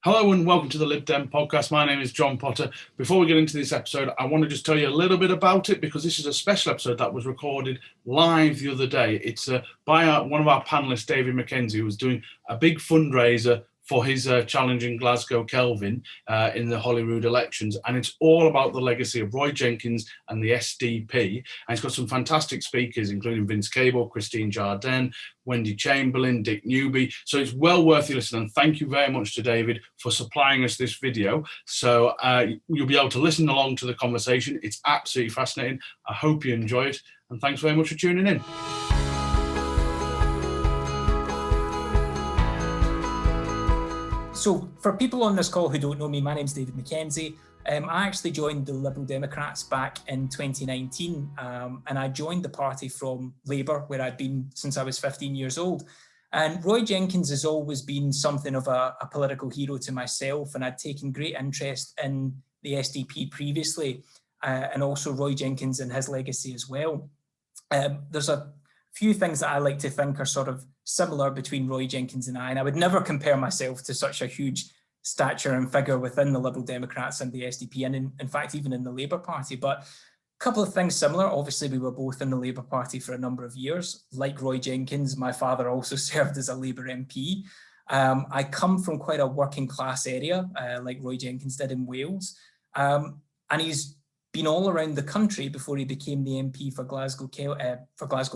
Hello and welcome to the Lib Dem podcast. My name is John Potter. Before we get into this episode, I want to just tell you a little bit about it because this is a special episode that was recorded live the other day. It's by one of our panelists, David McKenzie, who was doing a big fundraiser for his challenging Glasgow Kelvin in the Holyrood elections. And it's all about the legacy of Roy Jenkins and the SDP. And it's got some fantastic speakers, including Vince Cable, Christine Jardine, Wendy Chamberlain, Dick Newby. So it's well worth your listen. And thank you very much to David for supplying us this video. So you'll be able to listen along to the conversation. It's absolutely fascinating. I hope you enjoy it. And thanks very much for tuning in. So for people on this call who don't know me, my name's David McKenzie. I actually joined the Liberal Democrats back in 2019, and I joined the party from Labour, where I'd been since I was 15 years old. And Roy Jenkins has always been something of a political hero to myself, and I'd taken great interest in the SDP previously, and also Roy Jenkins and his legacy as well. There's a few things that I like to think are sort of similar between Roy Jenkins and I would never compare myself to such a huge stature and figure within the Liberal Democrats and the SDP, and in fact, even in the Labour Party. But a couple of things similar. Obviously, we were both in the Labour Party for a number of years. Like Roy Jenkins, my father also served as a Labour MP. I come from quite a working class area, like Roy Jenkins did in Wales. And he's been all around the country before he became the MP for Glasgow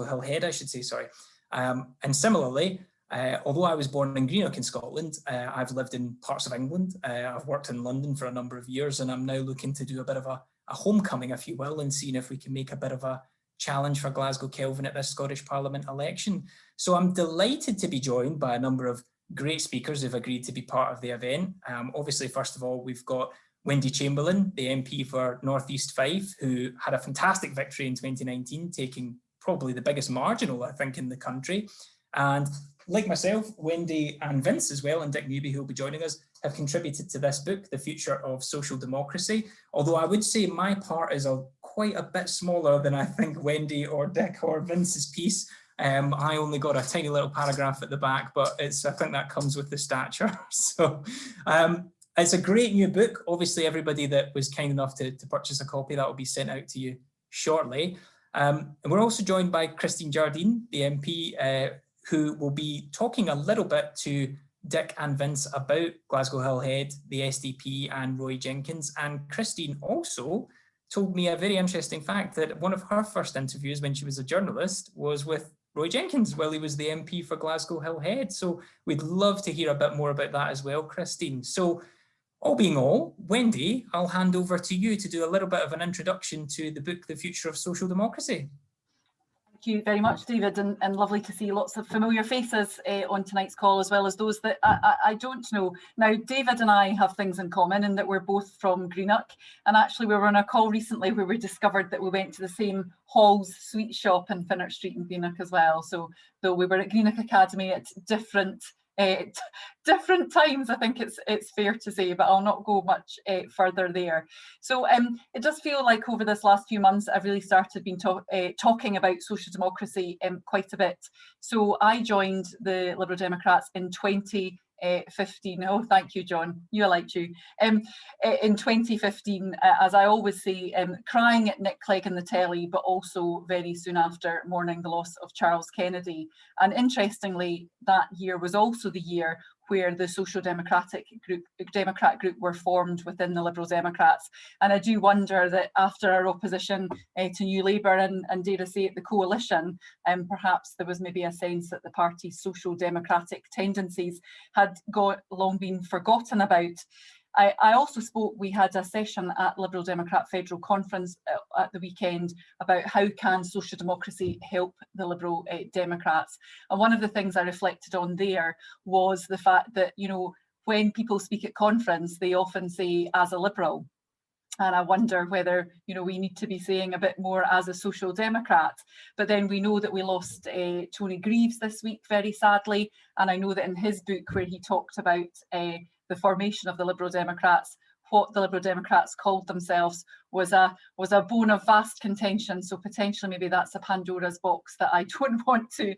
Hill Head, I should say, sorry. And similarly, although I was born in Greenock in Scotland, I've lived in parts of England. I've worked in London for a number of years, and I'm now looking to do a bit of a homecoming, if you will, and seeing if we can make a bit of a challenge for Glasgow Kelvin at this Scottish Parliament election. So I'm delighted to be joined by a number of great speakers who've agreed to be part of the event. Obviously, first of all, we've got Wendy Chamberlain, the MP for North East Fife, who had a fantastic victory in 2019, taking probably the biggest marginal, I think, in the country. And like myself, Wendy and Vince as well, and Dick Newby, who will be joining us, have contributed to this book, The Future of Social Democracy. Although I would say my part is quite a bit smaller than I think Wendy or Dick or Vince's piece. I only got a tiny little paragraph at the back, but I think that comes with the stature. So it's a great new book. Obviously, everybody that was kind enough to purchase a copy, that will be sent out to you shortly. And we're also joined by Christine Jardine, the MP, who will be talking a little bit to Dick and Vince about Glasgow Hill Head, the SDP and Roy Jenkins. And Christine also told me a very interesting fact that one of her first interviews when she was a journalist was with Roy Jenkins while he was the MP for Glasgow Hill Head. So we'd love to hear a bit more about that as well, Christine. So all being all, Wendy, I'll hand over to you to do a little bit of an introduction to the book, The Future of Social Democracy. Thank you very much, David, and lovely to see lots of familiar faces on tonight's call, as well as those that I don't know. Now, David and I have things in common in that we're both from Greenock, and actually we were on a call recently where we discovered that we went to the same Hall's sweet shop in Finnart Street in Greenock as well. So though we were at Greenock Academy at different times, I think it's fair to say, but I'll not go much further there. So it does feel like over this last few months I've really started talking about social democracy quite a bit. So I joined the Liberal Democrats in 2015. Oh, thank you, John. I liked you. In 2015, as I always say, crying at Nick Clegg in the telly, but also very soon after mourning the loss of Charles Kennedy. And interestingly, that year was also the year where the Social Democrat group were formed within the Liberal Democrats. And I do wonder that after our opposition to New Labour and dare I say it, the coalition, perhaps there was maybe a sense that the party's social democratic tendencies had long been forgotten about. I also we had a session at Liberal Democrat Federal Conference at the weekend about how can social democracy help the Liberal Democrats. And one of the things I reflected on there was the fact that, you know, when people speak at conference, they often say as a Liberal. And I wonder whether, you know, we need to be saying a bit more as a social democrat. But then we know that we lost Tony Greaves this week, very sadly. And I know that in his book where he talked about the formation of the Liberal Democrats, what the Liberal Democrats called themselves was a bone of vast contention. So potentially maybe that's a Pandora's box that I don't want to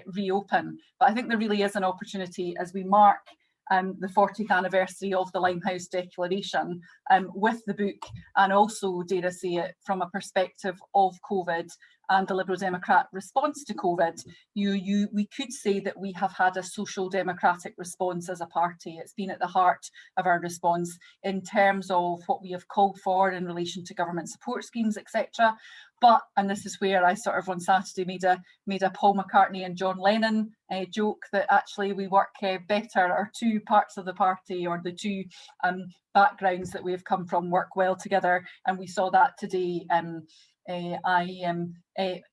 reopen. But I think there really is an opportunity as we mark the 40th anniversary of the Limehouse Declaration with the book, and also, dare I say it, from a perspective of COVID and the Liberal Democrat response to COVID, we could say that we have had a social democratic response as a party. It's been at the heart of our response in terms of what we have called for in relation to government support schemes, etc. But, and this is where I sort of on Saturday made a Paul McCartney and John Lennon joke, that actually we work better, or two parts of the party, or the two backgrounds that we have come from, work well together. And we saw that today. I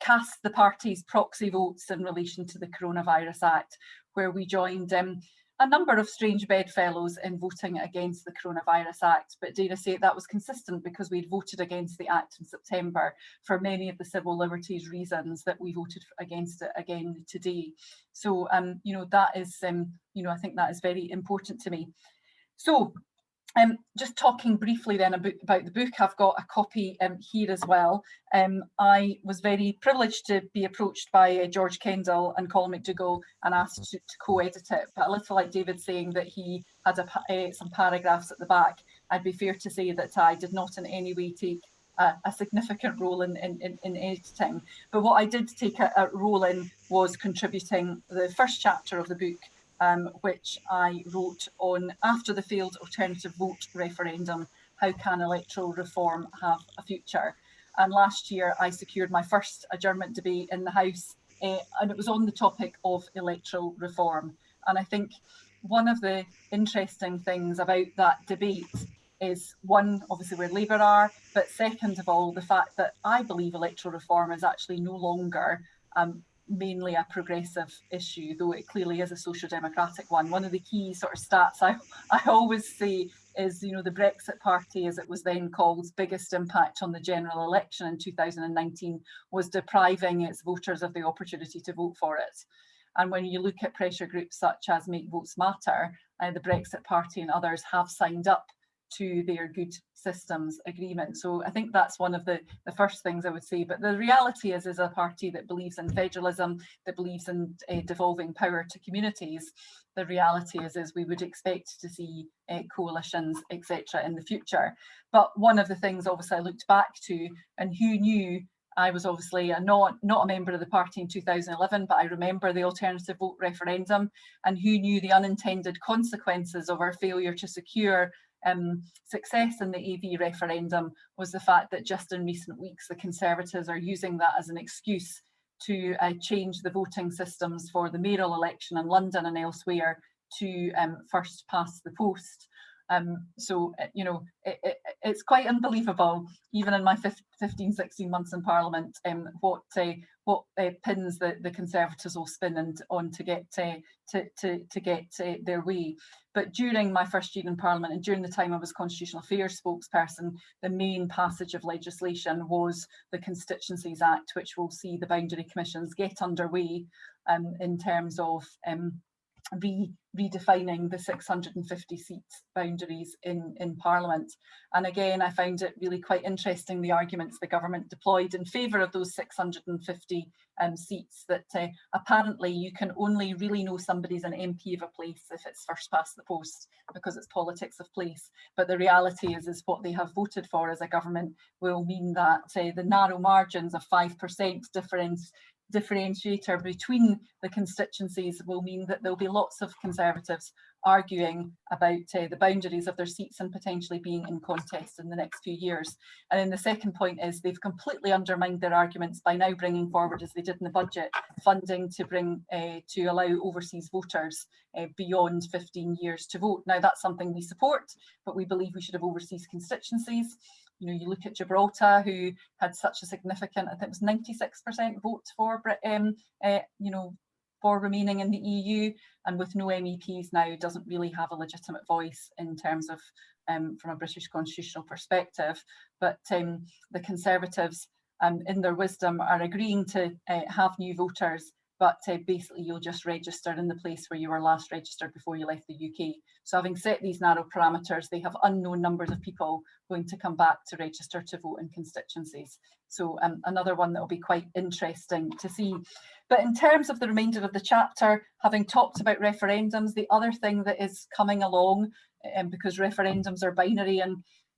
cast the party's proxy votes in relation to the Coronavirus Act, where we joined a number of strange bedfellows in voting against the Coronavirus Act. But dare I say that was consistent, because we'd voted against the Act in September for many of the civil liberties reasons that we voted against it again today. So, you know, that is, you know, I think that is very important to me. So, just talking briefly then about the book, I've got a copy here as well. I was very privileged to be approached by George Kendall and Colin McDougall and asked to co-edit it, but a little like David saying that he had some paragraphs at the back, I'd be fair to say that I did not in any way take a significant role in editing. But what I did take a role in was contributing the first chapter of the book, which I wrote on after the failed alternative vote referendum, how can electoral reform have a future? And last year I secured my first adjournment debate in the House, and it was on the topic of electoral reform. And I think one of the interesting things about that debate is, one, obviously where Labour are, but second of all, the fact that I believe electoral reform is actually no longer mainly a progressive issue, though it clearly is a social democratic one. One of the key sort of stats I always say is, you know, the Brexit Party, as it was then called, biggest impact on the general election in 2019 was depriving its voters of the opportunity to vote for it. And when you look at pressure groups such as Make Votes Matter, the Brexit Party and others have signed up to their Good Systems agreement. So I think that's one of the first things I would say. But the reality is a party that believes in federalism, that believes in devolving power to communities. The reality is we would expect to see coalitions, etc. in the future. But one of the things obviously I looked back to, and who knew, I was obviously not a member of the party in 2011, but I remember the alternative vote referendum, and who knew the unintended consequences of our failure to secure success in the AV referendum was the fact that just in recent weeks the Conservatives are using that as an excuse to change the voting systems for the mayoral election in London and elsewhere to first past the post. So, you know, it's quite unbelievable, even in my 15, 16 months in Parliament, what pins the Conservatives will spin on to get their way. But during my first year in Parliament, and during the time I was Constitutional Affairs spokesperson, the main passage of legislation was the Constituencies Act, which will see the boundary commissions get underway in terms of redefining the 650 seats boundaries in Parliament. And again, I found it really quite interesting, the arguments the government deployed in favour of those 650 seats, that apparently you can only really know somebody's an MP of a place if it's first past the post, because it's politics of place. But the reality is what they have voted for as a government will mean that the narrow margins of 5% differentiator between the constituencies will mean that there'll be lots of Conservatives arguing about the boundaries of their seats and potentially being in contest in the next few years. And then the second point is they've completely undermined their arguments by now bringing forward, as they did in the budget, funding to allow overseas voters beyond 15 years to vote. Now that's something we support, but we believe we should have overseas constituencies. You know, you look at Gibraltar, who had such a significant, I think it was 96% vote for, for remaining in the EU, and with no MEPs now, doesn't really have a legitimate voice in terms of, from a British constitutional perspective. But the Conservatives, in their wisdom, are agreeing to have new voters, but basically you'll just register in the place where you were last registered before you left the UK. So having set these narrow parameters, they have unknown numbers of people going to come back to register to vote in constituencies. So another one that will be quite interesting to see. But in terms of the remainder of the chapter, having talked about referendums, the other thing that is coming along, because referendums are binary and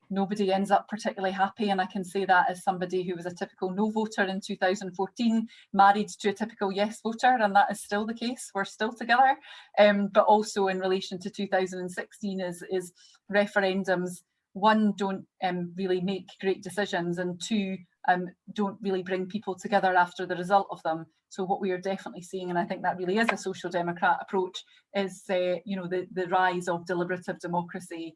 nobody ends up particularly happy, and I can say that as somebody who was a typical no voter in 2014, married to a typical yes voter, and that is still the case. We're still together. But also in relation to 2016 is referendums, one, don't really make great decisions, and two, don't really bring people together after the result of them. So what we are definitely seeing, and I think that really is a social democrat approach, is the rise of deliberative democracy.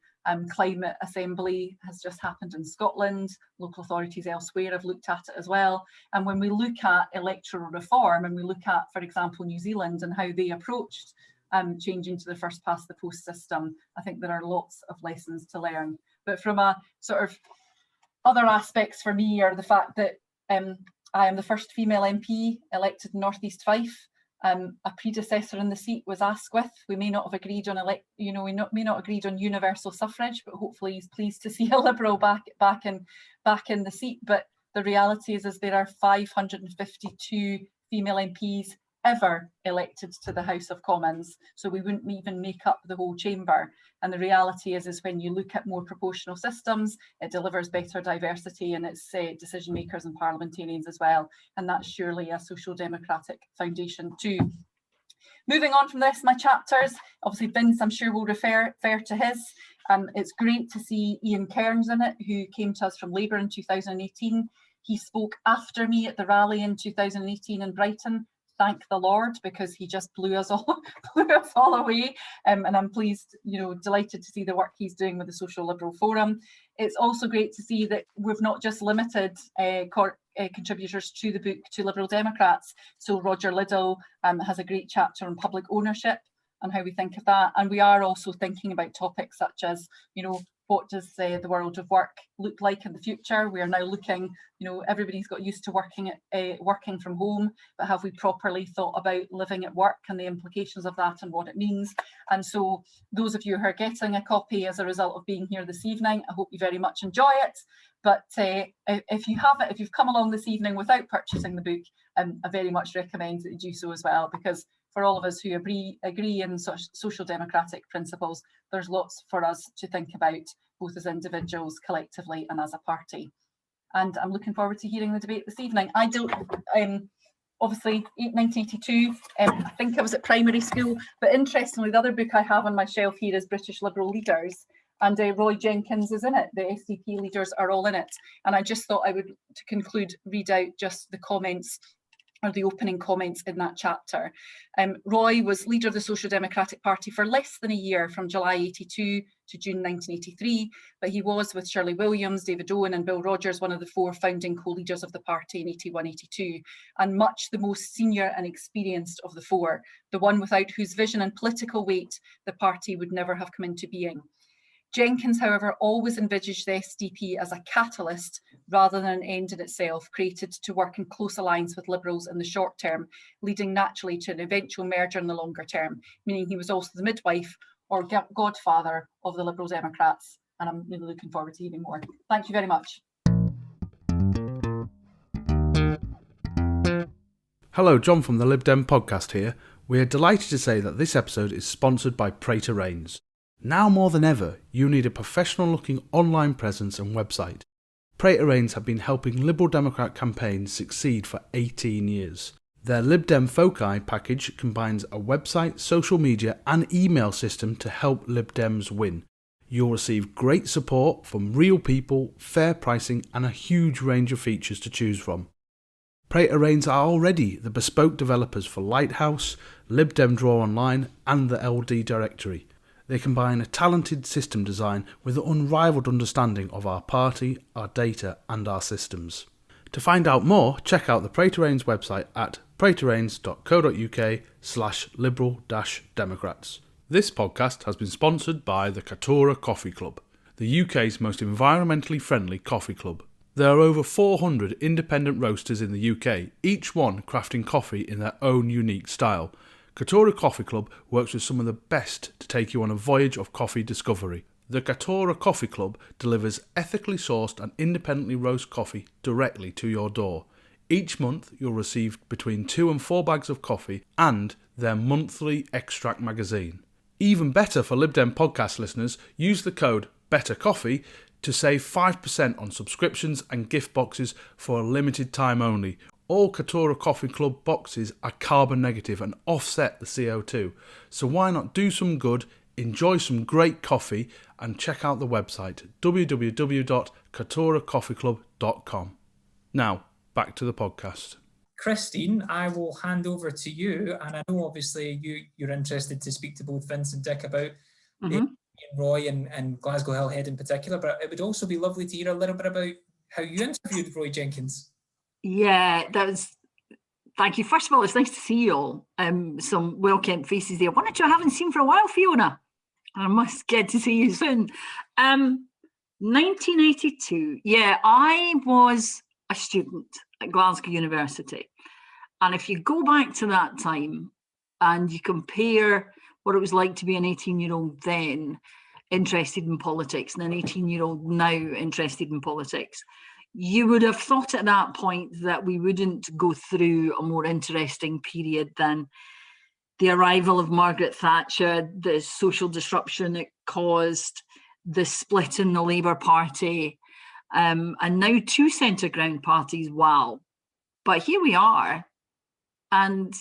Climate assembly has just happened in Scotland. Local authorities elsewhere have looked at it as well. And when we look at electoral reform, and we look at, for example, New Zealand and how they approached changing to the first past the post system, I think there are lots of lessons to learn. But from a sort of other aspects for me are the fact that I am the first female MP elected in North East Fife. A predecessor in the seat was Asquith. We may not have agreed on may not agreed on universal suffrage, but hopefully he's pleased to see a Liberal back in the seat. But the reality is there are 552 female MPs ever elected to the House of Commons, so we wouldn't even make up the whole chamber. And the reality is when you look at more proportional systems, it delivers better diversity in its decision makers and parliamentarians as well, and that's surely a social democratic foundation too. Moving on from this, my chapters, obviously Vince I'm sure will refer to his. It's great to see Ian Kearns in it, who came to us from Labour in 2018. He spoke after me at the rally in 2018 in Brighton. Thank the Lord, because he just blew us all away. And I'm pleased, delighted to see the work he's doing with the Social Liberal Forum. It's also great to see that we've not just limited contributors to the book to Liberal Democrats. So Roger Liddell has a great chapter on public ownership and how we think of that. And we are also thinking about topics such as, what does the world of work look like in the future? We are now looking, everybody's got used to working from home, but have we properly thought about living at work and the implications of that and what it means? And so those of you who are getting a copy as a result of being here this evening, I hope you very much enjoy it. But if you've come along this evening without purchasing the book, I very much recommend that you do so as well, because for all of us who agree in such social democratic principles, there's lots for us to think about, both as individuals, collectively, and as a party. And I'm looking forward to hearing the debate this evening. I don't, obviously, 1982, I think I was at primary school, but interestingly, the other book I have on my shelf here is British Liberal Leaders, and Roy Jenkins is in it. The SDP leaders are all in it. And I just thought I would, to conclude, read out just the comments, or the opening comments in that chapter. Roy was leader of the Social Democratic Party for less than a year, from July 82 to June 1983, but he was, with Shirley Williams, David Owen and Bill Rogers, one of the four founding co-leaders of the party in 81-82, and much the most senior and experienced of the four, the one without whose vision and political weight the party would never have come into being. Jenkins, however, always envisaged the SDP as a catalyst rather than an end in itself, created to work in close alliance with Liberals in the short term, leading naturally to an eventual merger in the longer term, meaning he was also the midwife or godfather of the Liberal Democrats. And I'm really looking forward to hearing more. Thank you very much. Hello, John from the Lib Dem podcast here. We are delighted to say that this episode is sponsored by Prater Rains. Now more than ever, you need a professional-looking online presence and website. Prater Rains have been helping Liberal Democrat campaigns succeed for 18 years. Their Lib Dem Foci package combines a website, social media and email system to help Lib Dems win. You'll receive great support from real people, fair pricing and a huge range of features to choose from. Prater Rains are already the bespoke developers for Lighthouse, Lib Dem Draw Online and the LD Directory. They combine a talented system design with an unrivaled understanding of our party, our data and our systems. To find out more, check out the Prater Rains website at praterrains.co.uk/liberal-democrats. This podcast has been sponsored by the Katora Coffee Club, the UK's most environmentally friendly coffee club. There are over 400 independent roasters in the UK, each one crafting coffee in their own unique style. Katora Coffee Club works with some of the best to take you on a voyage of coffee discovery. The Katora Coffee Club delivers ethically sourced and independently roasted coffee directly to your door. Each month you'll receive between 2 and 4 bags of coffee and their monthly extract magazine. Even better for Lib Dem podcast listeners, use the code BETTERCOFFEE to save 5% on subscriptions and gift boxes for a limited time only. All Katora Coffee Club boxes are carbon negative and offset the CO2. So why not do some good, enjoy some great coffee, and check out the website www.katoracoffeeclub.com. Now, back to the podcast. Christine, I will hand over to you, and I know obviously you're interested to speak to both Vince and Dick about Roy and Glasgow Hillhead in particular, but it would also be lovely to hear a little bit about how you interviewed Roy Jenkins. Yeah, thank you. First of all, it's nice to see you all. Some well-kept faces there. One or two I haven't seen for a while, Fiona. I must get to see you soon. 1982. Yeah, I was a student at Glasgow University. And if you go back to that time and you compare what it was like to be an 18-year-old then interested in politics and an 18-year-old now interested in politics, you would have thought at that point that we wouldn't go through a more interesting period than the arrival of Margaret Thatcher, the social disruption it caused, the split in the Labour Party, and now 2 centre ground parties. Wow. But here we are. And,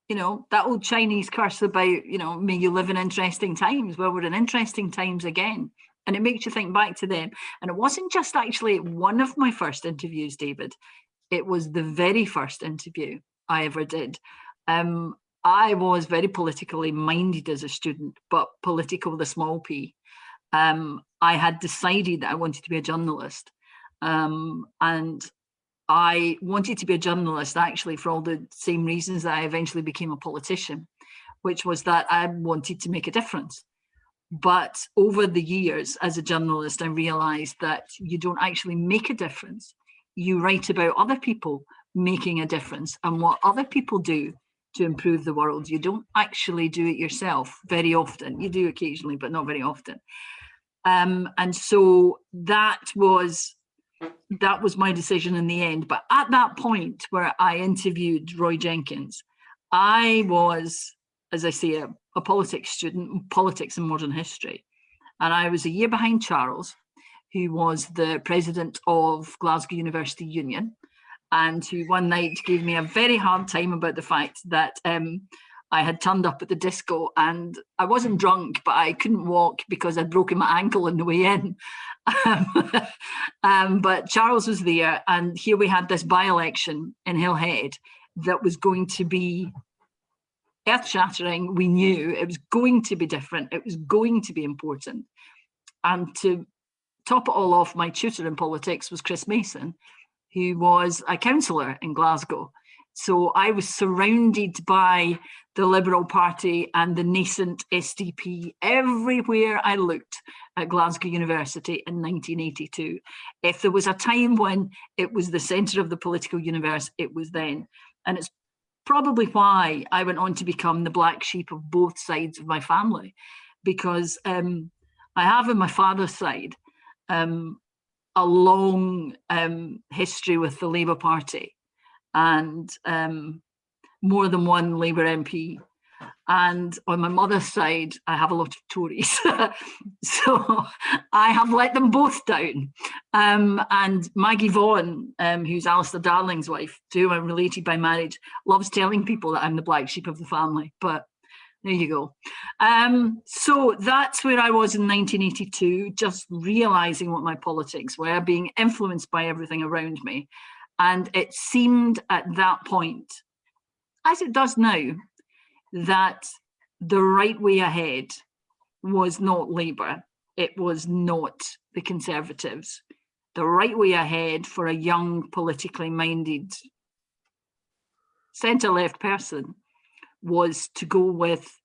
that old Chinese curse about, may you live in interesting times. Well, we're in interesting times again. And it makes you think back to them. And it wasn't just actually one of my first interviews, David. It was the very first interview I ever did. I was very politically minded as a student, but political with a small p. I had decided that I wanted to be a journalist. And I wanted to be a journalist actually for all the same reasons that I eventually became a politician, which was that I wanted to make a difference. But over the years as a journalist, I realised that you don't actually make a difference. You write about other people making a difference and what other people do to improve the world. You don't actually do it yourself very often. You do occasionally, but not very often. And so that was my decision in the end. But at that point where I interviewed Roy Jenkins, I was, as I say, a politics student, politics and modern history. And I was a year behind Charles, who was the president of Glasgow University Union, and who one night gave me a very hard time about the fact that I had turned up at the disco and I wasn't drunk, but I couldn't walk because I'd broken my ankle on the way in. But Charles was there, and here we had this by-election in Hillhead that was going to be earth-shattering. We knew it was going to be different. It was going to be important. And to top it all off, my tutor in politics was Chris Mason, who was a councillor in Glasgow. So I was surrounded by the Liberal Party and the nascent SDP everywhere I looked at Glasgow University in 1982. If there was a time when it was the centre of the political universe, it was then. And it's probably why I went on to become the black sheep of both sides of my family, because I have on my father's side a long history with the Labour Party and more than one Labour MP. And on my mother's side, I have a lot of Tories. So I have let them both down. And Maggie Vaughan, who's Alistair Darling's wife, to whom I'm related by marriage, loves telling people that I'm the black sheep of the family. But there you go. So that's where I was in 1982, just realising what my politics were, being influenced by everything around me. And it seemed at that point, as it does now, that the right way ahead was not Labour. It was not the Conservatives. The right way ahead for a young, politically minded centre-left person was to go with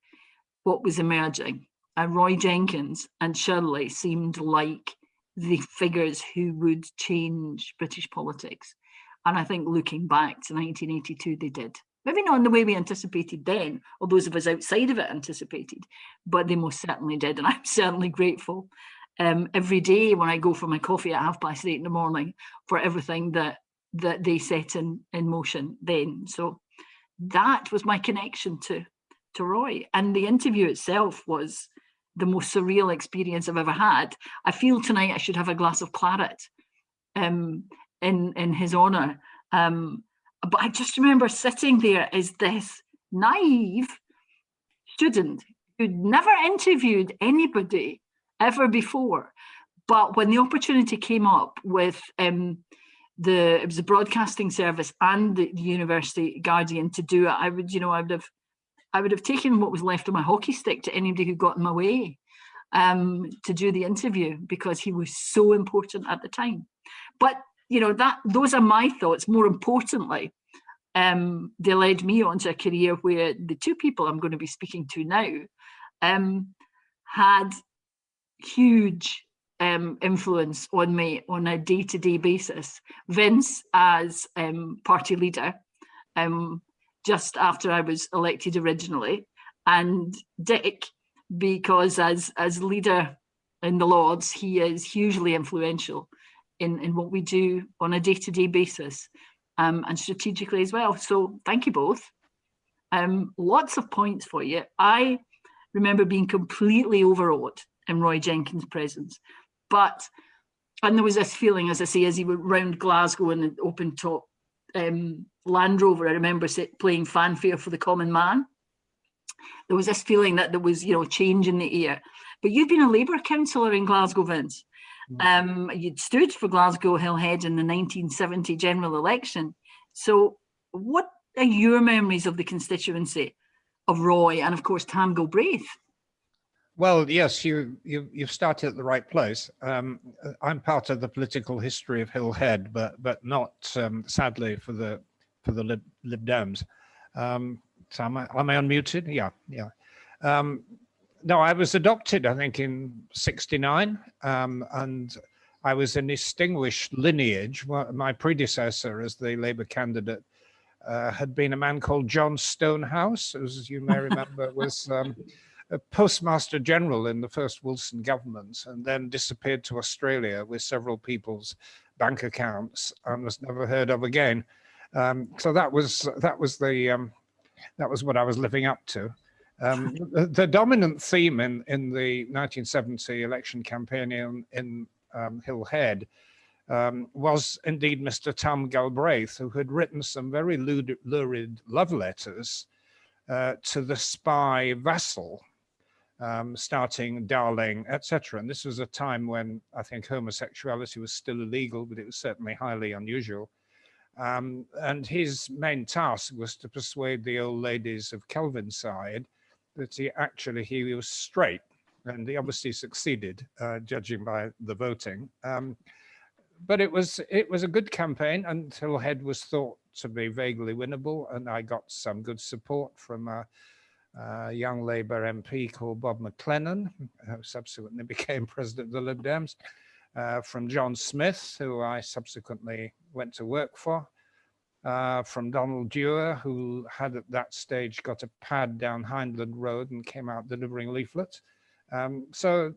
what was emerging. And Roy Jenkins and Shirley seemed like the figures who would change British politics. And I think looking back to 1982, they did. Maybe not in the way we anticipated then, or those of us outside of it anticipated, but they most certainly did. And I'm certainly grateful every day when I go for my coffee at 8:30 in the morning for everything that they set in motion then. So that was my connection to Roy. And the interview itself was the most surreal experience I've ever had. I feel tonight I should have a glass of claret in his honour. But I just remember sitting there as this naive student who'd never interviewed anybody ever before. But when the opportunity came up with it was the broadcasting service and the University Guardian to do it, I would have taken what was left of my hockey stick to anybody who got in my way to do the interview, because he was so important at the time. But those are my thoughts. More importantly, they led me on to a career where the two people I'm going to be speaking to now had huge influence on me on a day-to-day basis. Vince as party leader, just after I was elected originally, and Dick, because as leader in the Lords, he is hugely influential in what we do on a day-to-day basis, and strategically as well. So thank you both. Lots of points for you. I remember being completely overawed in Roy Jenkins' presence, and there was this feeling, as I say, as he went round Glasgow in an open top Land Rover, I remember playing Fanfare for the Common Man. There was this feeling that there was, change in the air. But you'd been a Labour councillor in Glasgow, Vince. You'd stood for Glasgow Hillhead in the 1970 general election. So what are your memories of the constituency of Roy and, of course, Tam Galbraith? Well, yes, you've started at the right place. I'm part of the political history of Hillhead, but not sadly for the Lib Dems. So am I unmuted? Yeah. No, I was adopted, I think, in '69, and I was a distinguished lineage. My predecessor as the Labour candidate had been a man called John Stonehouse, as you may remember, was a Postmaster General in the first Wilson government, and then disappeared to Australia with several people's bank accounts and was never heard of again. So that was what I was living up to. The dominant theme in the 1970 election campaign in Hillhead was indeed Mr. Tam Galbraith, who had written some very lurid love letters to the spy vassal, starting Darling, etc. And this was a time when I think homosexuality was still illegal, but it was certainly highly unusual. And his main task was to persuade the old ladies of Kelvinside that he was straight, and he obviously succeeded, judging by the voting. But it was a good campaign, and Hillhead was thought to be vaguely winnable, and I got some good support from a young Labour MP called Bob McLennan, who subsequently became president of the Lib Dems, from John Smith, who I subsequently went to work for, from Donald Dewar, who had at that stage got a pad down Hindland Road and came out delivering leaflets. So,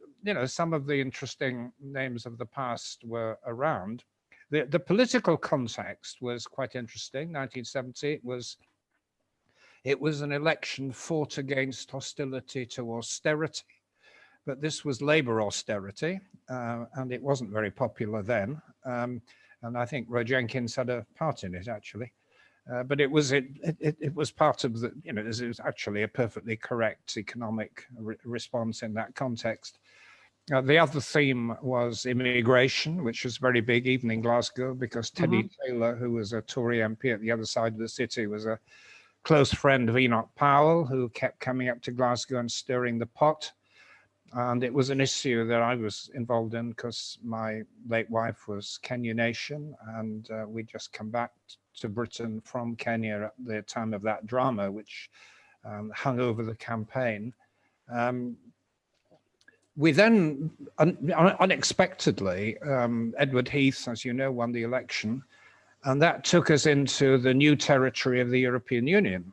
some of the interesting names of the past were around. The political context was quite interesting. 1970, it was an election fought against hostility to austerity, but this was Labour austerity, and it wasn't very popular then. And I think Roy Jenkins had a part in it, actually. But it was part of the, it was actually a perfectly correct economic response in that context. The other theme was immigration, which was very big, even in Glasgow, because Teddy Taylor, who was a Tory MP at the other side of the city, was a close friend of Enoch Powell, who kept coming up to Glasgow and stirring the pot. And it was an issue that I was involved in because my late wife was Kenyan nation, and we'd just come back to Britain from Kenya at the time of that drama, which hung over the campaign. we then, unexpectedly, Edward Heath, as you know, won the election. And that took us into the new territory of the European Union,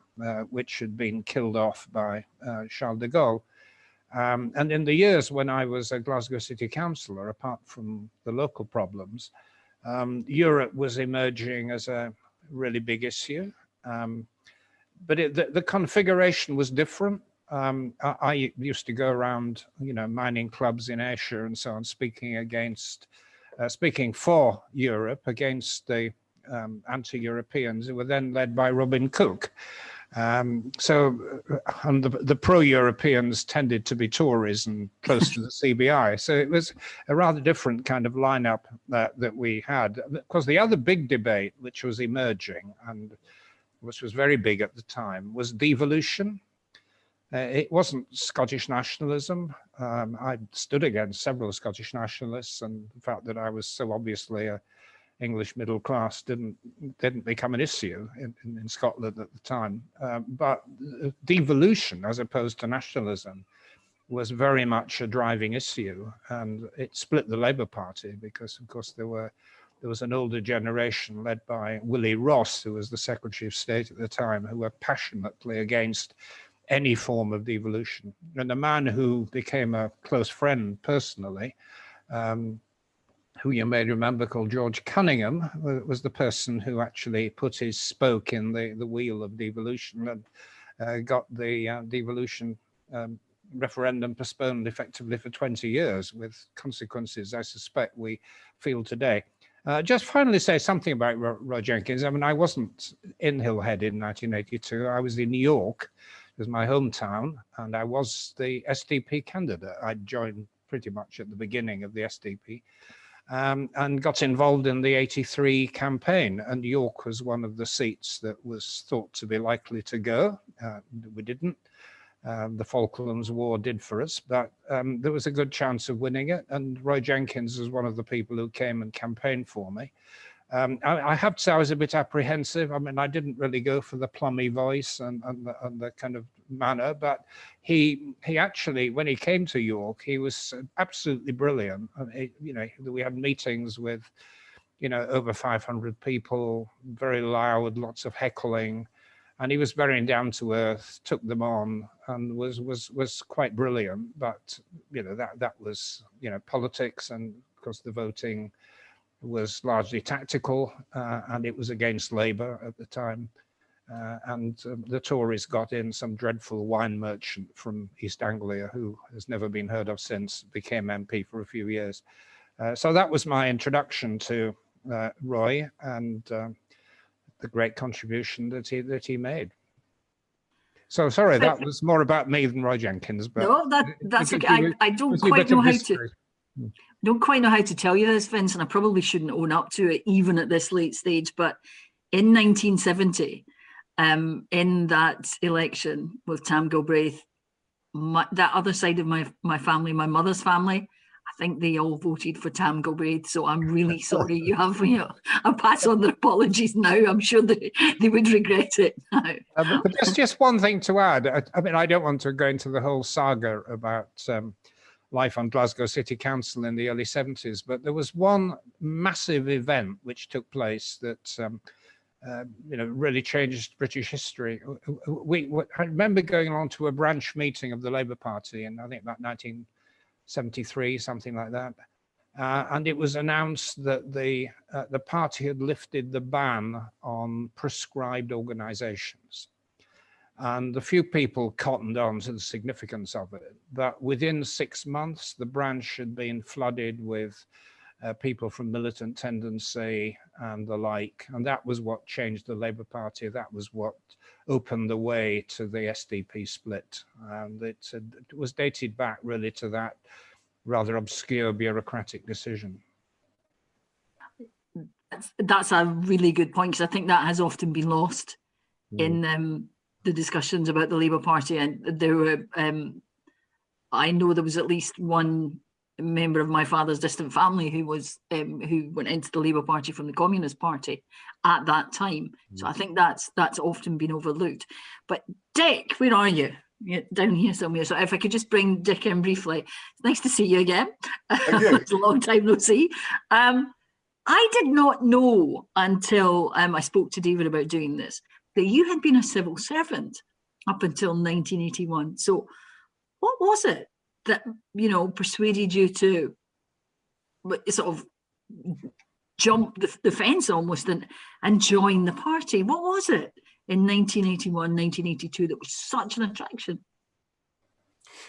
which had been killed off by Charles de Gaulle. And in the years when I was a Glasgow City Councillor, apart from the local problems, Europe was emerging as a really big issue. But the configuration was different. I used to go around, mining clubs in Ayrshire and so on, speaking for Europe against the anti-Europeans who were then led by Robin Cook. And the pro-Europeans tended to be Tories and close to the CBI. So it was a rather different kind of lineup that we had. Of course, the other big debate which was emerging and which was very big at the time was devolution. It wasn't Scottish nationalism. I stood against several Scottish nationalists, and the fact that I was so obviously a English middle class didn't become an issue in Scotland at the time. But devolution, as opposed to nationalism, was very much a driving issue, and it split the Labour Party because, of course, there was an older generation led by Willie Ross, who was the Secretary of State at the time, who were passionately against any form of devolution. And a man who became a close friend personally, who you may remember, called George Cunningham, was the person who actually put his spoke in the wheel of devolution and got the devolution referendum postponed effectively for 20 years, with consequences I suspect we feel today. Just finally say something about Roy Jenkins. I mean, I wasn't in Hillhead in 1982. I was in York. It was my hometown, and I was the SDP candidate. I joined pretty much at the beginning of the SDP. And got involved in the 83 campaign, and York was one of the seats that was thought to be likely to go. We didn't. The Falklands War did for us, but there was a good chance of winning it, and Roy Jenkins was one of the people who came and campaigned for me. I have to say I was a bit apprehensive. I mean, I didn't really go for the plummy voice and the kind of manner, but he actually, when he came to York, he was absolutely brilliant. We had meetings with, over 500 people, very loud, lots of heckling, and he was very down to earth, took them on, and was quite brilliant. But that was politics, and of course the voting was largely tactical, and it was against Labour at the time. And the Tories got in some dreadful wine merchant from East Anglia who has never been heard of since, became MP for a few years. So that was my introduction to Roy and the great contribution that he made. So sorry, that was more about me than Roy Jenkins. But no, that's okay. I don't quite know how to. Don't quite know how to tell you this, Vince, and I probably shouldn't own up to it even at this late stage, but in 1970, in that election with Tam Gilbraith, that other side of my family, my mother's family, I think they all voted for Tam Gilbraith, so I'm really sorry. You have, I'll pass on their apologies now. I'm sure they would regret it now. But just one thing to add. I mean, I don't want to go into the whole saga about life on Glasgow City Council in the early 70s, but there was one massive event which took place that really changed British history. I remember going along to a branch meeting of the Labour Party in, I think, about 1973, something like that, and it was announced that the party had lifted the ban on prescribed organisations. And a few people cottoned on to the significance of it. But within 6 months, the branch had been flooded with people from militant tendency and the like. And that was what changed the Labour Party. That was what opened the way to the SDP split. And it was dated back really to that rather obscure bureaucratic decision. That's a really good point, because I think that has often been lost in the discussions about the Labour Party. And there were, I know there was at least one member of my father's distant family who went into the Labour Party from the Communist Party at that time. So I think that's often been overlooked. But Dick, where are you? down here somewhere. So if I could just bring Dick in briefly. It's nice to see you again. Thank you. It's a long time no see. I did not know until I spoke to David about doing this, that you had been a civil servant up until 1981. So what was it that, persuaded you to sort of jump the fence almost and join the party? What was it in 1981, 1982 that was such an attraction?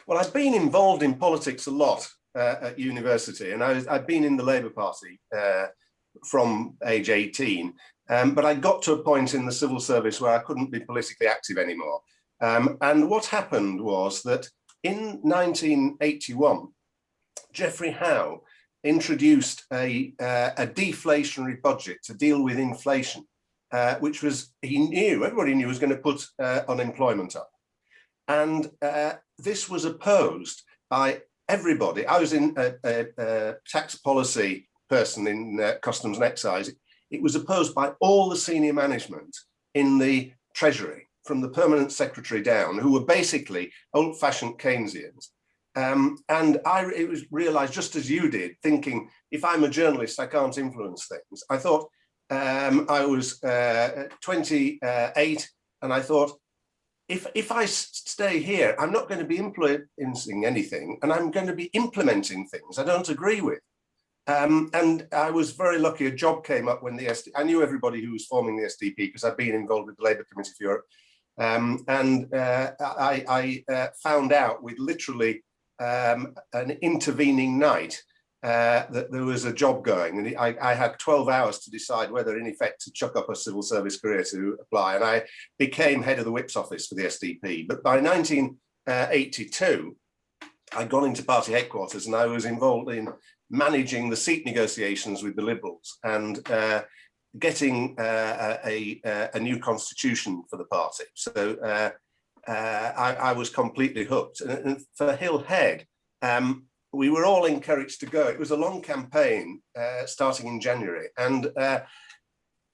Well, I've been involved in politics a lot at university, and I've been in the Labour Party from age 18, but I got to a point in the civil service where I couldn't be politically active anymore. And what happened was that in 1981, Geoffrey Howe introduced a deflationary budget to deal with inflation, which everybody knew was going to put unemployment up. And this was opposed by everybody. I was in a tax policy person in Customs and Excise. It was opposed by all the senior management in the Treasury, from the permanent secretary down, who were basically old-fashioned Keynesians. And it was realised, just as you did, thinking, if I'm a journalist, I can't influence things. I thought, I was 28, and I thought, if I stay here, I'm not going to be influencing anything, and I'm going to be implementing things I don't agree with. And I was very lucky. A job came up when I knew everybody who was forming the SDP because I'd been involved with the Labour Committee for Europe. I found out with literally an intervening night that there was a job going, and I had 12 hours to decide whether, in effect, to chuck up a civil service career to apply. And I became head of the Whip's office for the SDP. But by 1982, I'd gone into party headquarters, and I was involved in managing the seat negotiations with the Liberals and getting a new constitution for the party. So I was completely hooked. And for Hill Head, we were all encouraged to go. It was a long campaign starting in January. And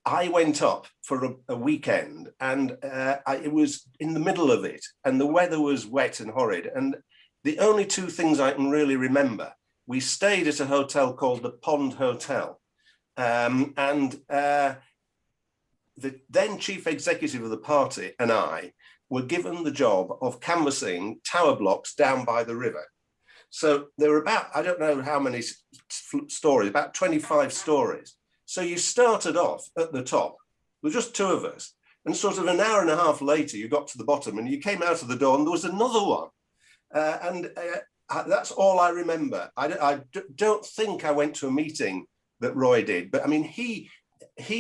I went up for a weekend, and it was in the middle of it, and the weather was wet and horrid. And the only two things I can really remember, we stayed at a hotel called the Pond Hotel. The then chief executive of the party and I were given the job of canvassing tower blocks down by the river. So there were about, I don't know how many stories, about 25 stories. So you started off at the top with just two of us, and sort of an hour and a half later, you got to the bottom and you came out of the door and there was another one. That's all I remember. I don't think I went to a meeting that Roy did, but I mean, he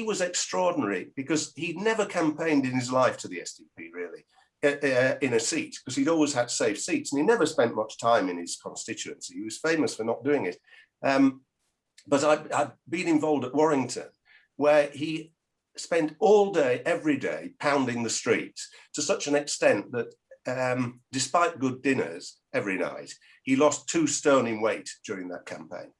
was extraordinary because he'd never campaigned in his life to the SDP, really, in a seat, because he'd always had safe seats, and he never spent much time in his constituency. He was famous for not doing it. But I'd been involved at Warrington, where he spent all day, every day, pounding the streets to such an extent that despite good dinners every night, he lost 2 stone in weight during that campaign.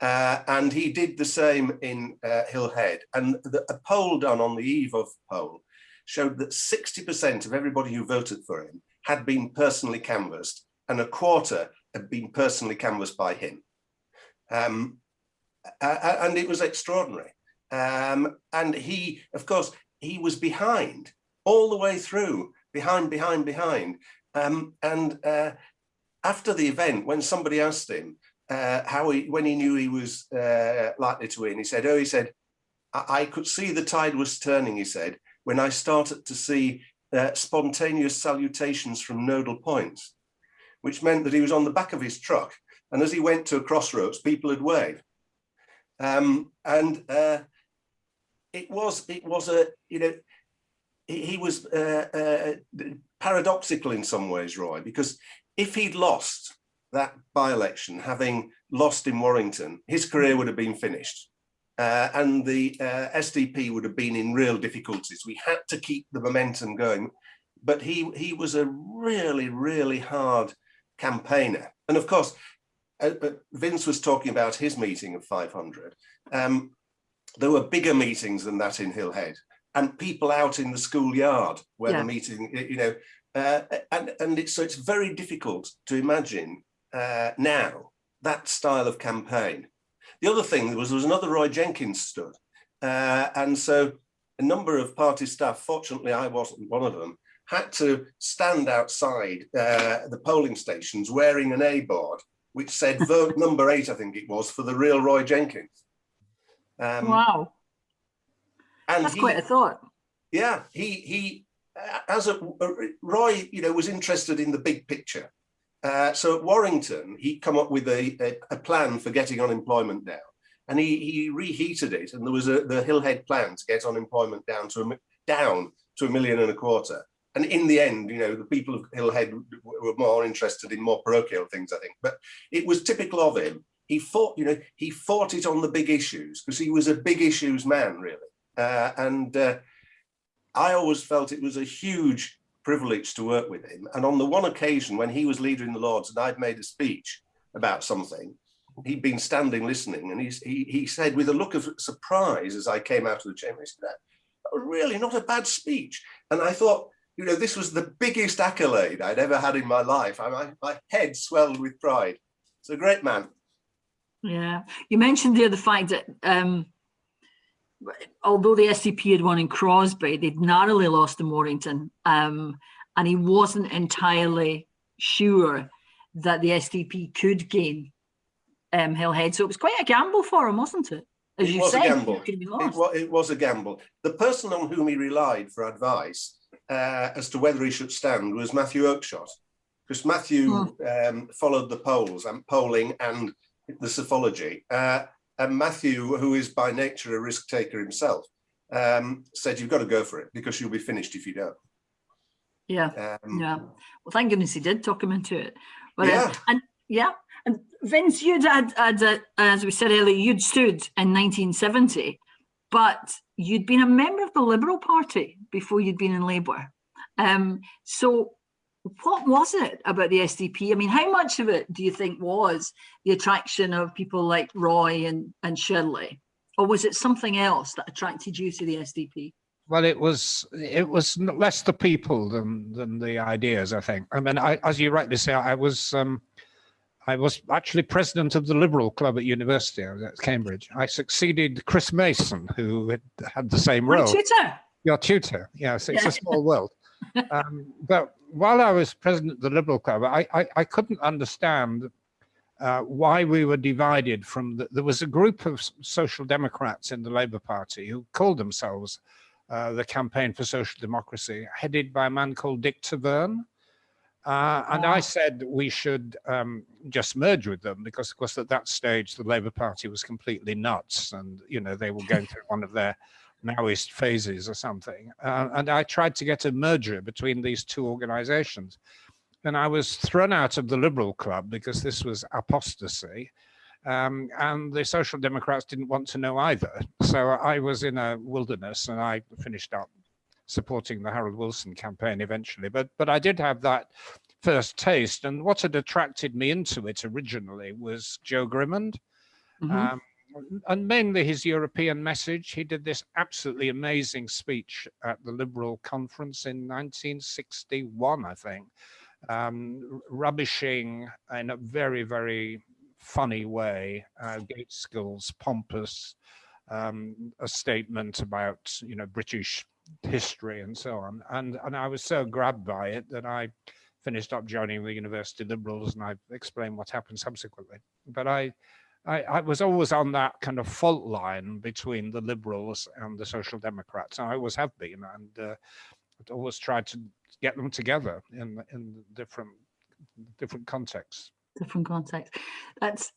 And he did the same in Hill Head. And a poll done on the eve of poll showed that 60% of everybody who voted for him had been personally canvassed, and a quarter had been personally canvassed by him. And it was extraordinary. And he, of course, he was behind all the way through, behind. After the event, when somebody asked him when he knew he was likely to win, he said, I could see the tide was turning, he said, when I started to see spontaneous salutations from nodal points, which meant that he was on the back of his truck, and as he went to a crossroads, people would wave. It was a, he was paradoxical in some ways, Roy, because if he'd lost that by-election, having lost in Warrington, his career would have been finished. And the SDP would have been in real difficulties. We had to keep the momentum going. But he was a really, really hard campaigner. And of course, Vince was talking about his meeting of 500. There were bigger meetings than that in Hill Head, and people out in the schoolyard where the meeting, And so it's very difficult to imagine now that style of campaign. The other thing there was another Roy Jenkins stood. And so a number of party staff, fortunately I wasn't one of them, had to stand outside the polling stations wearing an A board, which said vote number 8, I think it was, for the real Roy Jenkins. Wow. And that's quite a thought. Yeah, Roy, was interested in the big picture. So at Warrington, he come up with a plan for getting unemployment down. And he reheated it, and there was the Hillhead plan to get unemployment down to $1.25 million. And in the end, the people of Hillhead were more interested in more parochial things, I think. But it was typical of him. He fought it on the big issues because he was a big issues man, really. I always felt it was a huge privilege to work with him. And on the one occasion when he was leader in the Lords and I'd made a speech about something, he'd been standing listening, and he said with a look of surprise as I came out of the chamber, he said, "That was really not a bad speech." And I thought, this was the biggest accolade I'd ever had in my life. My head swelled with pride. It's a great man. Yeah. You mentioned there the fact that although the SDP had won in Crosby, they'd narrowly lost in Warrington, and he wasn't entirely sure that the SDP could gain Hillhead. So it was quite a gamble for him, wasn't it? As you said, it was a gamble. The person on whom he relied for advice as to whether he should stand was Matthew Oakeshott, because Matthew followed the polling and the psephology. And Matthew, who is by nature a risk taker himself, said, "You've got to go for it because you'll be finished if you don't." Yeah, yeah. Well, thank goodness he did talk him into it. But, and Vince, you'd had, as we said earlier, you'd stood in 1970, but you'd been a member of the Liberal Party before you'd been in Labour. So what was it about the SDP? I mean, how much of it do you think was the attraction of people like Roy and Shirley? Or was it something else that attracted you to the SDP? Well, it was less the people than the ideas, I think. I mean, as you rightly say, I was actually president of the Liberal Club at university. I was at Cambridge. I succeeded Chris Mason, who had the same role. Your tutor. Yes, it's a small world. But while I was president of the Liberal Club, I couldn't understand why we were divided from there was a group of social democrats in the Labour Party who called themselves the Campaign for Social Democracy, headed by a man called Dick Newby. And I said we should just merge with them because, of course, at that stage, the Labour Party was completely nuts and, they were going through one of their Maoist phases or something. And I tried to get a merger between these two organizations. And I was thrown out of the Liberal Club because this was apostasy. And the Social Democrats didn't want to know either. So I was in a wilderness and I finished up supporting the Harold Wilson campaign eventually. But I did have that first taste. And what had attracted me into it originally was Joe Grimond. Mm-hmm. And mainly his European message. He did this absolutely amazing speech at the Liberal conference in 1961, I think, rubbishing in a very, very funny way Gaitskell's pompous a statement about, British history and so on. And I was so grabbed by it that I finished up joining the University Liberals, and I explained what happened subsequently. But I was always on that kind of fault line between the Liberals and the Social Democrats. I always have been, and I've always tried to get them together in different contexts. Different contexts. That's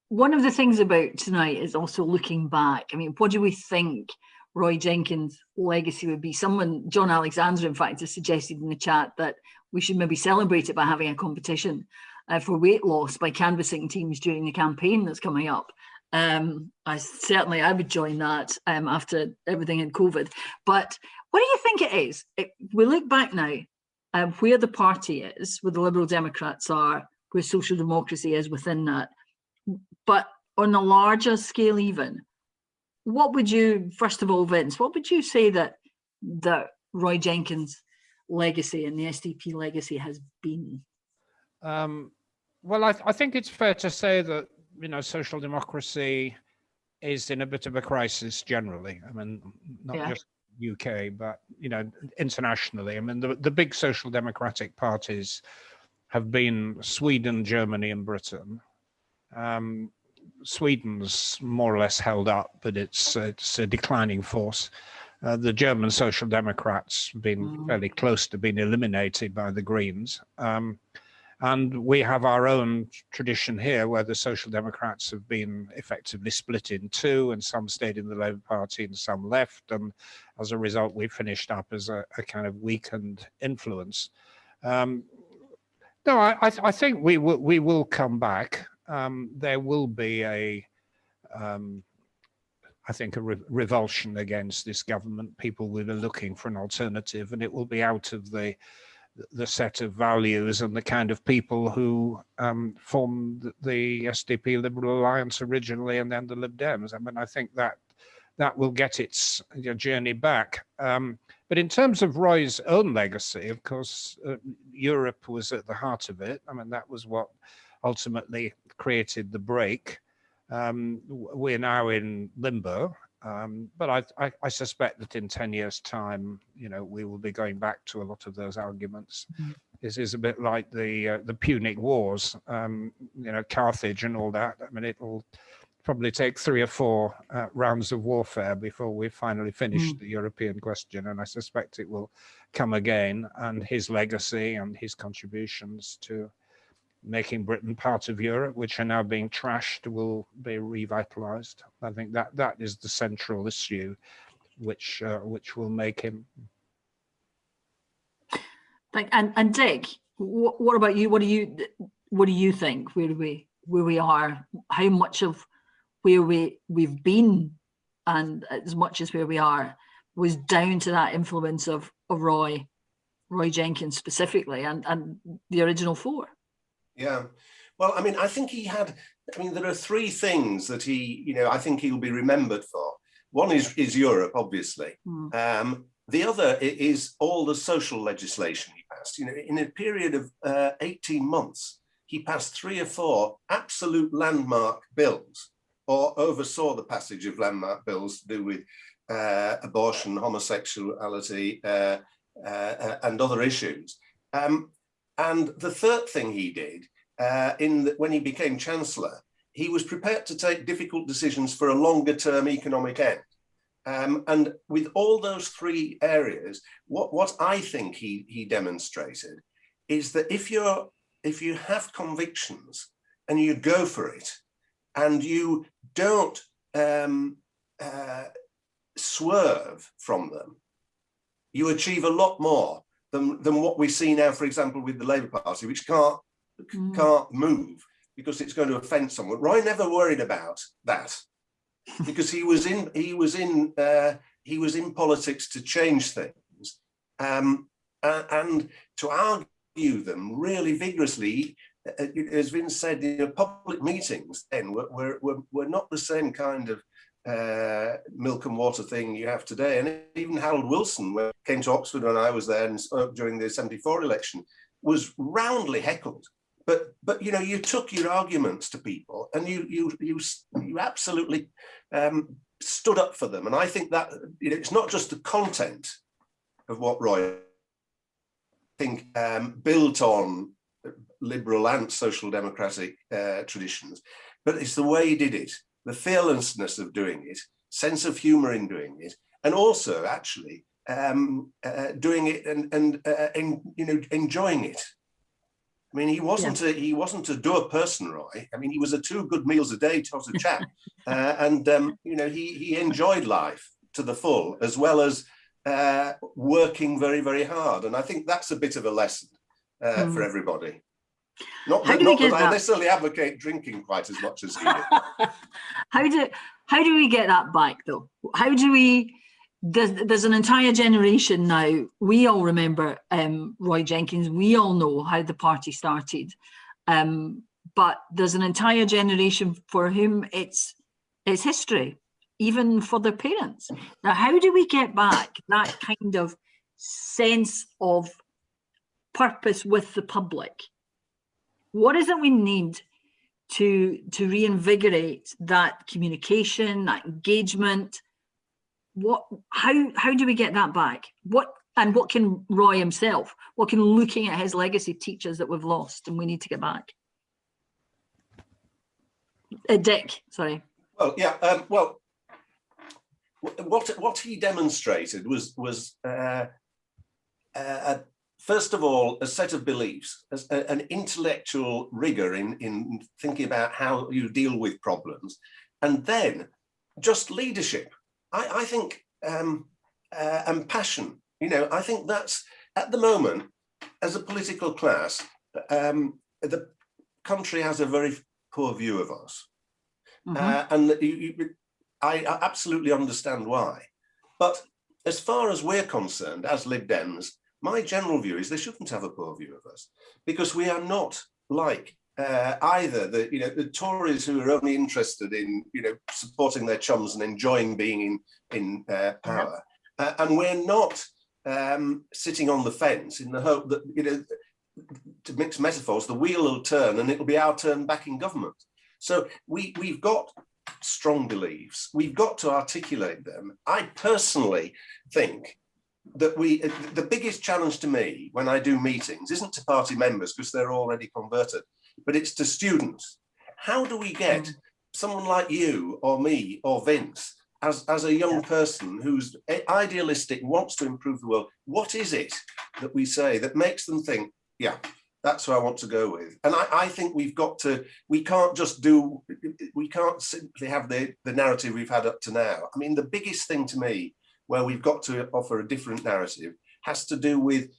one of the things about tonight is also looking back. I mean, what do we think Roy Jenkins' legacy would be? Someone, John Alexander, in fact, has suggested in the chat that we should maybe celebrate it by having a competition for weight loss by canvassing teams during the campaign that's coming up. I would join that after everything in COVID. But what do you think it is? We look back now, where the party is, where the Liberal Democrats are, where social democracy is within that. But on a larger scale even, what would you, first of all, Vince, what would you say that Roy Jenkins legacy and the SDP legacy has been? Well, I think it's fair to say that, you know, social democracy is in a bit of a crisis generally. I mean, not just UK, but, you know, internationally. I mean, the big social democratic parties have been Sweden, Germany, and Britain. Sweden's more or less held up, but it's a declining force. The German Social Democrats have been fairly close to being eliminated by the Greens. And we have our own tradition here where the Social Democrats have been effectively split in two, and some stayed in the Labour Party and some left. And as a result, we finished up as a kind of weakened influence. No, I think we will come back. There will be I think, a revulsion against this government. People will be looking for an alternative, and it will be out of the set of values and the kind of people who formed the SDP Liberal Alliance originally, and then the Lib Dems. I mean, I think that will get its journey back. But in terms of Roy's own legacy, of course, Europe was at the heart of it. I mean, that was what ultimately created the break. We're now in limbo, but I suspect that in 10 years' time, you know, we will be going back to a lot of those arguments. This is a bit like the Punic Wars, you know, Carthage and all that. I mean, it'll probably take 3 or 4 rounds of warfare before we finally finish the European question, and I suspect it will come again. And his legacy and his contributions to making Britain part of Europe, which are now being trashed, will be revitalized. I think that is the central issue, which will make him. And Dick, what about you? What do you think? Where we are? How much of where we've been, and as much as where we are, was down to that influence of Roy Jenkins specifically, and the original 4? Yeah, well, I mean, I think he had. I mean, there are 3 things that he, you know, I think he'll be remembered for. One is Europe, obviously. The other is all the social legislation he passed. You know, in a period of 18 months, he passed 3 or 4 absolute landmark bills, or oversaw the passage of landmark bills to do with abortion, homosexuality, and other issues. And the third thing he did, when he became Chancellor, he was prepared to take difficult decisions for a longer-term economic end. And with all those 3 areas, what I think he demonstrated is that if you have convictions and you go for it, and you don't swerve from them, you achieve a lot more than what we see now, for example, with the Labour Party, which can't move because it's going to offend someone. Roy never worried about that because he was in politics to change things and to argue them really vigorously. As Vince said, you know, public meetings then were not the same kind of milk and water thing you have today. And even Harold Wilson, when he came to Oxford when I was there and spoke during the 74 election, was roundly heckled. But you know, you took your arguments to people and you absolutely stood up for them. And I think that, you know, it's not just the content of what Roy, I think, built on liberal and social democratic traditions, but it's the way he did it. The fearlessness of doing it, sense of humour in doing it, and also actually doing it and you know, enjoying it. I mean, he wasn't a dour person, Roy. I mean, he was a 2 good meals a day sort of chap, and you know, he enjoyed life to the full, as well as working very, very hard. And I think that's a bit of a lesson for everybody. Not that I necessarily advocate drinking quite as much as he did. How do we get that back, though? How do we? There's an entire generation now. We all remember Roy Jenkins. We all know how the party started, but there's an entire generation for whom it's history, even for their parents. Now, how do we get back that kind of sense of purpose with the public. What is it we need to reinvigorate that communication, that engagement? How do we get that back? What can Roy himself, what can looking at his legacy teach us that we've lost and we need to get back? Dick, sorry. Well, yeah. What he demonstrated was first of all, a set of beliefs, an intellectual rigor in thinking about how you deal with problems, and then just leadership. I think, and passion. You know, I think that's, at the moment, as a political class, the country has a very poor view of us. And I absolutely understand why. But as far as we're concerned, as Lib Dems, my general view is they shouldn't have a poor view of us, because we are not like either the Tories, who are only interested in supporting their chums and enjoying being in power, and we're not sitting on the fence in the hope that to mix metaphors, the wheel will turn and it'll be our turn back in government. So we've got strong beliefs. We've got to articulate them. I personally think that the biggest challenge to me when I do meetings isn't to party members, because they're already converted, but it's to students. How do we get someone like you or me or Vince, as a young person who's idealistic, wants to improve the world, what is it that we say that makes them think, yeah, that's who I want to go with? And I think we can't simply have the narrative we've had up to now. I mean, the biggest thing to me, where we've got to offer a different narrative, has to do with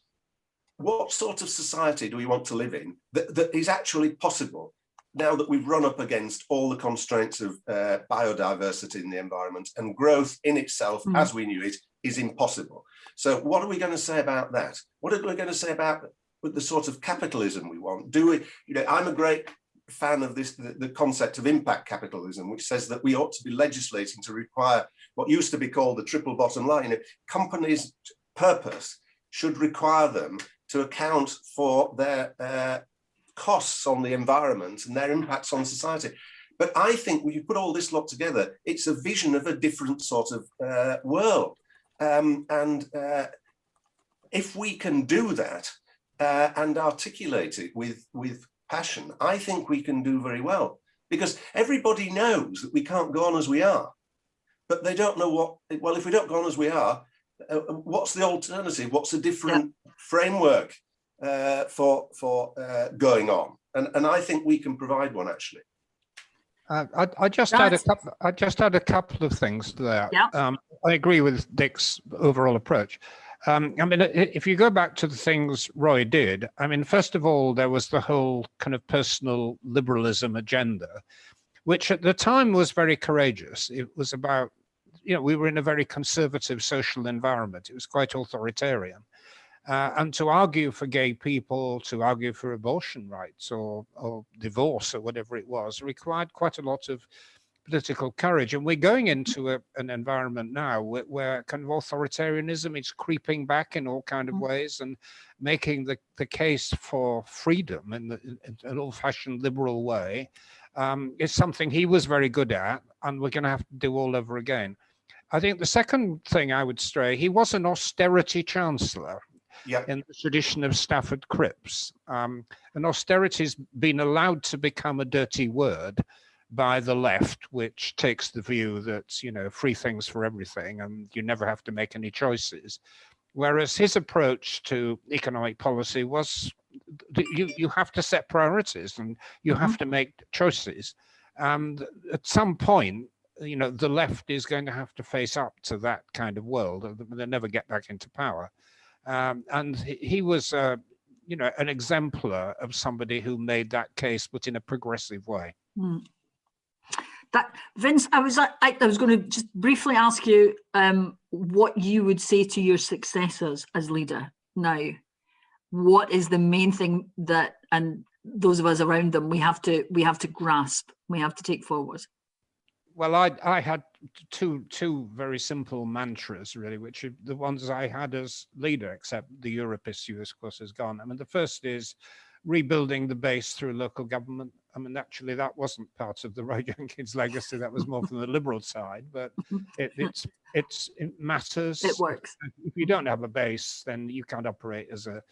what sort of society do we want to live in that is actually possible now that we've run up against all the constraints of biodiversity in the environment, and growth in itself, as we knew it, is impossible. So what are we going to say about that? What are we going to say about the sort of capitalism we want? I'm a great fan of the concept of impact capitalism, which says that we ought to be legislating to require what used to be called the triple bottom line. Companies' purpose should require them to account for their costs on the environment and their impacts on society. But I think when you put all this lot together, it's a vision of a different sort of world. If we can do that and articulate it with passion, I think we can do very well, because everybody knows that we can't go on as we are, but they don't know if we don't go on as we are, what's the alternative? What's a different framework for going on? And I think we can provide one, actually. I just had a couple of things there. I agree with Dick's overall approach. I mean, if you go back to the things Roy did, I mean, first of all, there was the whole kind of personal liberalism agenda, which at the time was very courageous. It was about, we were in a very conservative social environment. It was quite authoritarian. And to argue for gay people, to argue for abortion rights or divorce or whatever it was, required quite a lot of political courage. And we're going into an environment now where kind of authoritarianism is creeping back in all kind of ways, and making the case for freedom in an old-fashioned liberal way is something he was very good at, and we're going to have to do all over again. I think the second thing I would say, he was an austerity chancellor. In the tradition of Stafford Cripps. And austerity's been allowed to become a dirty word by the left, which takes the view that, free things for everything and you never have to make any choices. Whereas his approach to economic policy was you have to set priorities and you have to make choices. And at some point, the left is going to have to face up to that kind of world. They'll never get back into power. And he was, an exemplar of somebody who made that case, but in a progressive way. That Vince, I was going to just briefly ask you what you would say to your successors as leader now. What is the main thing that, and those of us around them, we have to grasp, we have to take forward? Well, I had two very simple mantras, really, which are the ones I had as leader, except the Europe issue, of course, is gone. I mean, the first is rebuilding the base through local government. I mean, actually, that wasn't part of the Roy Jenkins legacy. That was more from the Liberal side, but it matters. It works. If you don't have a base, then you can't operate as a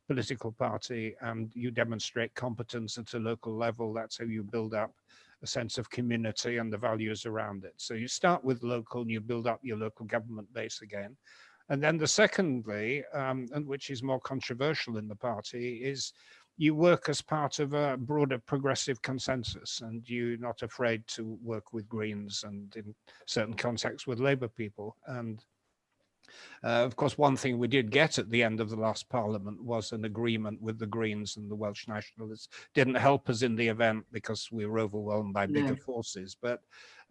political party, and you demonstrate competence at a local level. That's how you build up a sense of community and the values around it. So you start with local and you build up your local government base again. And then the secondly, and which is more controversial in the party, is you work as part of a broader progressive consensus, and you're not afraid to work with Greens and in certain contexts with Labour people. And of course, one thing we did get at the end of the last Parliament was an agreement with the Greens and the Welsh Nationalists. Didn't help us in the event because we were overwhelmed by bigger forces. But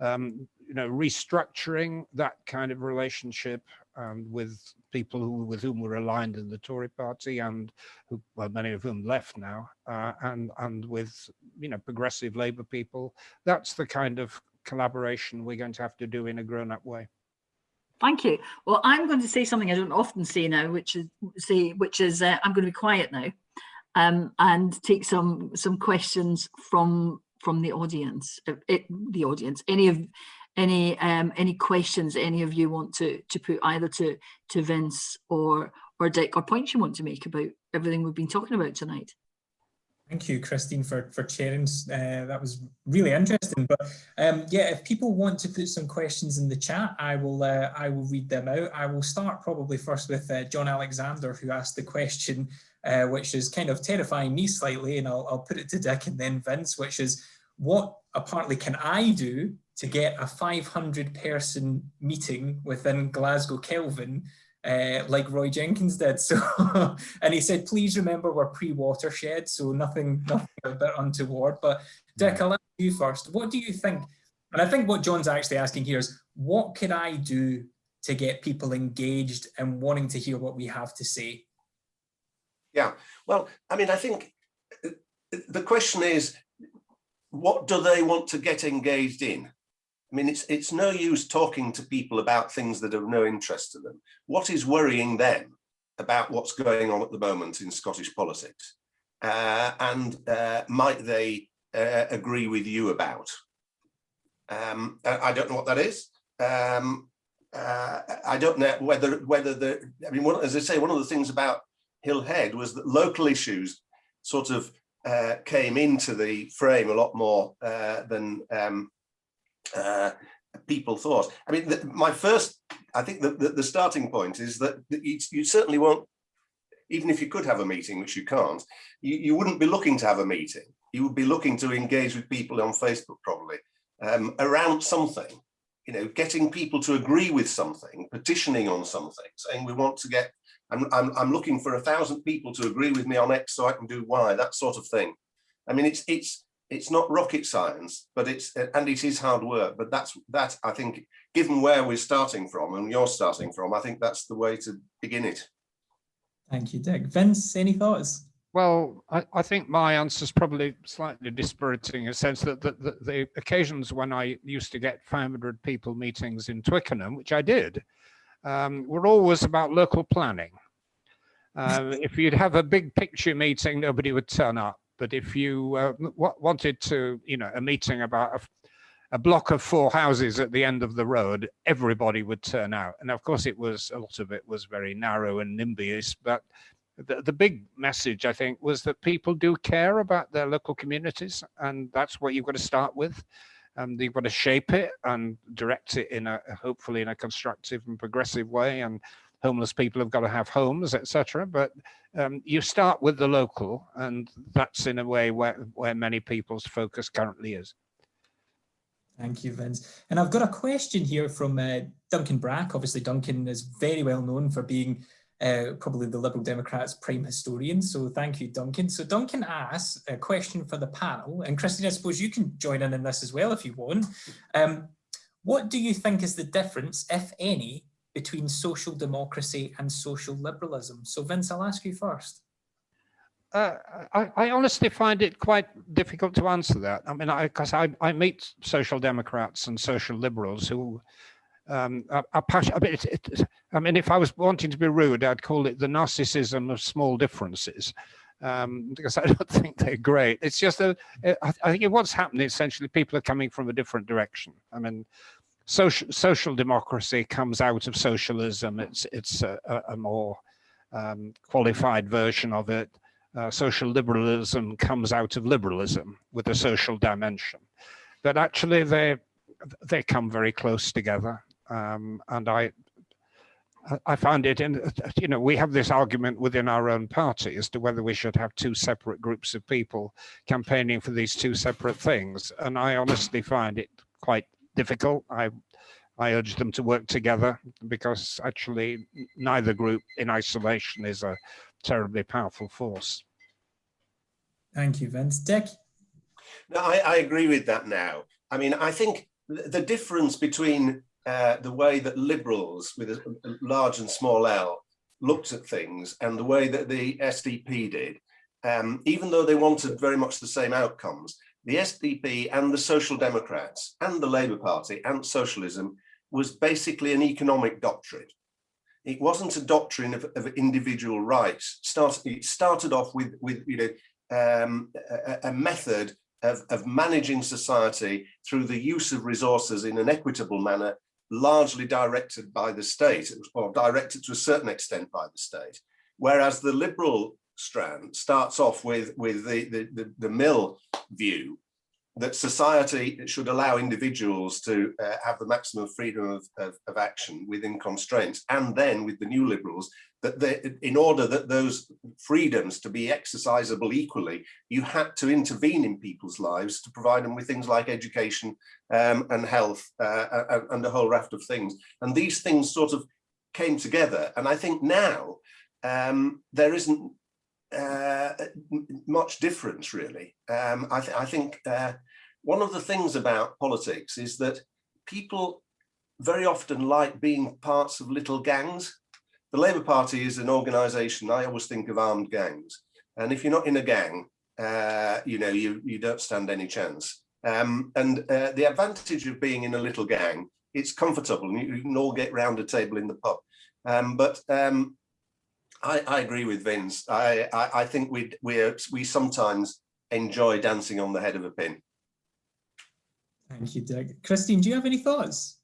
you know, restructuring that kind of relationship with people with whom we're aligned in the Tory party, and who, well, many of whom left now, and with, you know, progressive Labour people, that's the kind of collaboration we're going to have to do in a grown-up way. Thank you. Well, I'm going to say something I don't often say now, which is I'm going to be quiet now, and take some questions from the audience. Any questions any of you want to put either to Vince or Dick, or points you want to make about everything we've been talking about tonight. Thank you, Christine, for chairing. That was really interesting. But yeah, if people want to put some questions in the chat, I will read them out. I will start probably first with John Alexander, who asked the question, which is kind of terrifying me slightly, and I'll put it to Dick and then Vince, which is, what apparently can I do to get a 500-person meeting within Glasgow Kelvin, like Roy Jenkins did? So, and he said, please remember we're pre-watershed, so nothing a bit untoward. But Dick, I'll ask you first. What do you think? And I think what John's actually asking here is, what can I do to get people engaged and wanting to hear what we have to say? Yeah, well, I mean, I think the question is, what do they want to get engaged in? I mean, it's no use talking to people about things that are of no interest to them. What is worrying them about what's going on at the moment in Scottish politics? And might they agree with you about? I don't know what that is. I don't know whether I mean, as I say, one of the things about Hill Head was that local issues sort of came into the frame a lot more than people thought. I mean, I think the starting point is that you certainly won't, even if you could have a meeting, which you can't, you wouldn't be looking to have a meeting. You would be looking to engage with people on Facebook probably around something, you know, getting people to agree with something, petitioning on something, saying we want to get, I'm looking for 1,000 people to agree with me on X so I can do Y, that sort of thing. I mean, it's not rocket science, but it is hard work. But that I think, given where we're starting from and you're starting from, I think that's the way to begin it. Thank you, Dick. Vince, any thoughts? Well, I think my answer is probably slightly dispiriting, in a sense that the occasions when I used to get 500 people meetings in Twickenham, which I did, were always about local planning. If you'd have a big picture meeting, nobody would turn up. But if you wanted to, you know, a meeting about a block of 4 houses at the end of the road, everybody would turn out. And of course, a lot of it was very narrow and NIMBY-ish. But the big message, I think, was that people do care about their local communities, and that's what you've got to start with. You've got to shape it and direct it hopefully in a constructive and progressive way. And homeless people have got to have homes, etc. But you start with the local, and that's in a way where many people's focus currently is. Thank you, Vince. And I've got a question here from Duncan Brack. Obviously, Duncan is very well known for being probably the Liberal Democrats' prime historian. So thank you, Duncan. So Duncan asks a question for the panel. And Christine, I suppose you can join in this as well if you want. What do you think is the difference, if any, between social democracy and social liberalism? So Vince, I'll ask you first. I honestly find it quite difficult to answer that. I mean, because I meet social democrats and social liberals who are passionate. I mean, if I was wanting to be rude, I'd call it the narcissism of small differences, because I don't think they're great. It's just I think what's happening essentially, people are coming from a different direction. I mean, social democracy comes out of socialism. It's a more qualified version of it. Social liberalism comes out of liberalism with a social dimension, but actually they come very close together. And I found it in, we have this argument within our own party as to whether we should have two separate groups of people campaigning for these two separate things. And I honestly find it quite difficult. I urge them to work together, because actually neither group in isolation is a terribly powerful force. Thank you, Vince. Dick? No, I agree with that now. I mean, I think the difference between the way that liberals with a large and small L looked at things and the way that the SDP did, even though they wanted very much the same outcomes, the SDP and the Social Democrats and the Labour Party and socialism was basically an economic doctrine. It wasn't a doctrine of individual rights. It started off with a method of managing society through the use of resources in an equitable manner, largely directed by the state, or directed to a certain extent by the state. Whereas the liberal strand starts off with the Mill view that society should allow individuals to have the maximum freedom of action within constraints, and then with the new liberals, that in order that those freedoms to be exercisable equally, you had to intervene in people's lives to provide them with things like education and health and a whole raft of things. And these things sort of came together. And I think now there isn't much difference, really. I think one of the things about politics is that people very often like being parts of little gangs. The Labour Party is an organisation, I always think of armed gangs. And if you're not in a gang, you don't stand any chance. And the advantage of being in a little gang, it's comfortable. You can all get round a table in the pub. But I agree with Vince. I think we sometimes enjoy dancing on the head of a pin. Thank you, Dick. Christine, do you have any thoughts?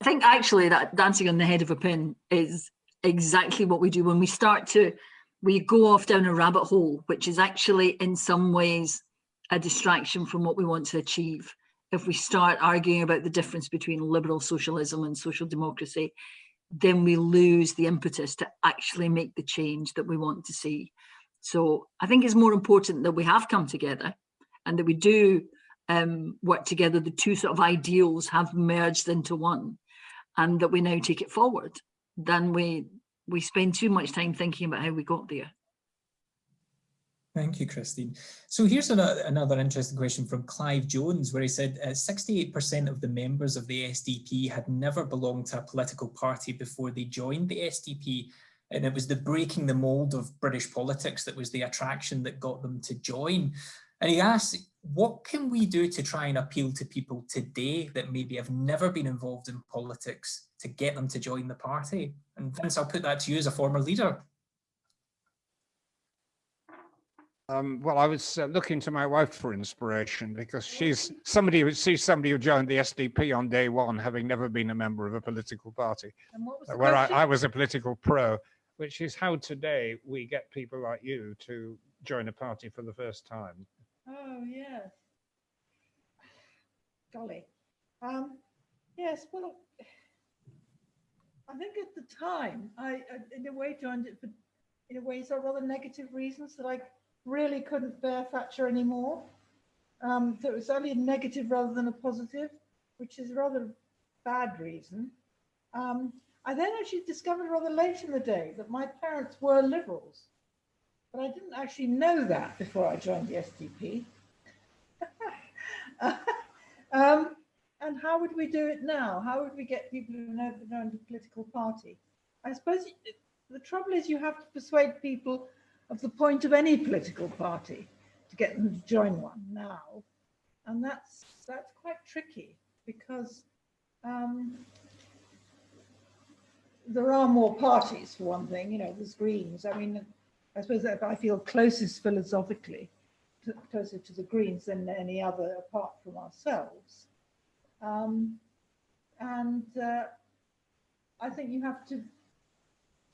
I think actually that dancing on the head of a pin is exactly what we do when we go off down a rabbit hole, which is actually in some ways a distraction from what we want to achieve. If we start arguing about the difference between liberal socialism and social democracy, then we lose the impetus to actually make the change that we want to see. So I think it's more important that we have come together and that we do work together. The two sort of ideals have merged into one, and that we now take it forward. Then we spend too much time thinking about how we got there. Thank you, Christine. So here's another interesting question from Clive Jones, where he said 68% of the members of the SDP had never belonged to a political party before they joined the SDP. And it was the breaking the mold of British politics that was the attraction that got them to join. And he asked, what can we do to try and appeal to people today that maybe have never been involved in politics to get them to join the party? And Vince, I'll put that to you as a former leader. Well, I was looking to my wife for inspiration, because she's somebody who joined the SDP on day one, having never been a member of a political party, And what was the where question? I was a political pro, which is how today we get people like you to join a party for the first time. Oh, yes. Golly. Yes, well, I think at the time, I in a way joined it for, in a way, sort of rather negative reasons, that I really couldn't bear Thatcher anymore. So it was only a negative rather than a positive, which is a rather bad reason. I then actually discovered rather late in the day that my parents were liberals, but I didn't actually know that before I joined the SDP. And how would we do it now? How would we get people who know a political party? I suppose the trouble is you have to persuade people of the point of any political party to get them to join one now. And that's quite tricky because there are more parties, for one thing. You know, there's Greens. I mean, I suppose that I feel closest philosophically, closer to the Greens than any other apart from ourselves. I think you have to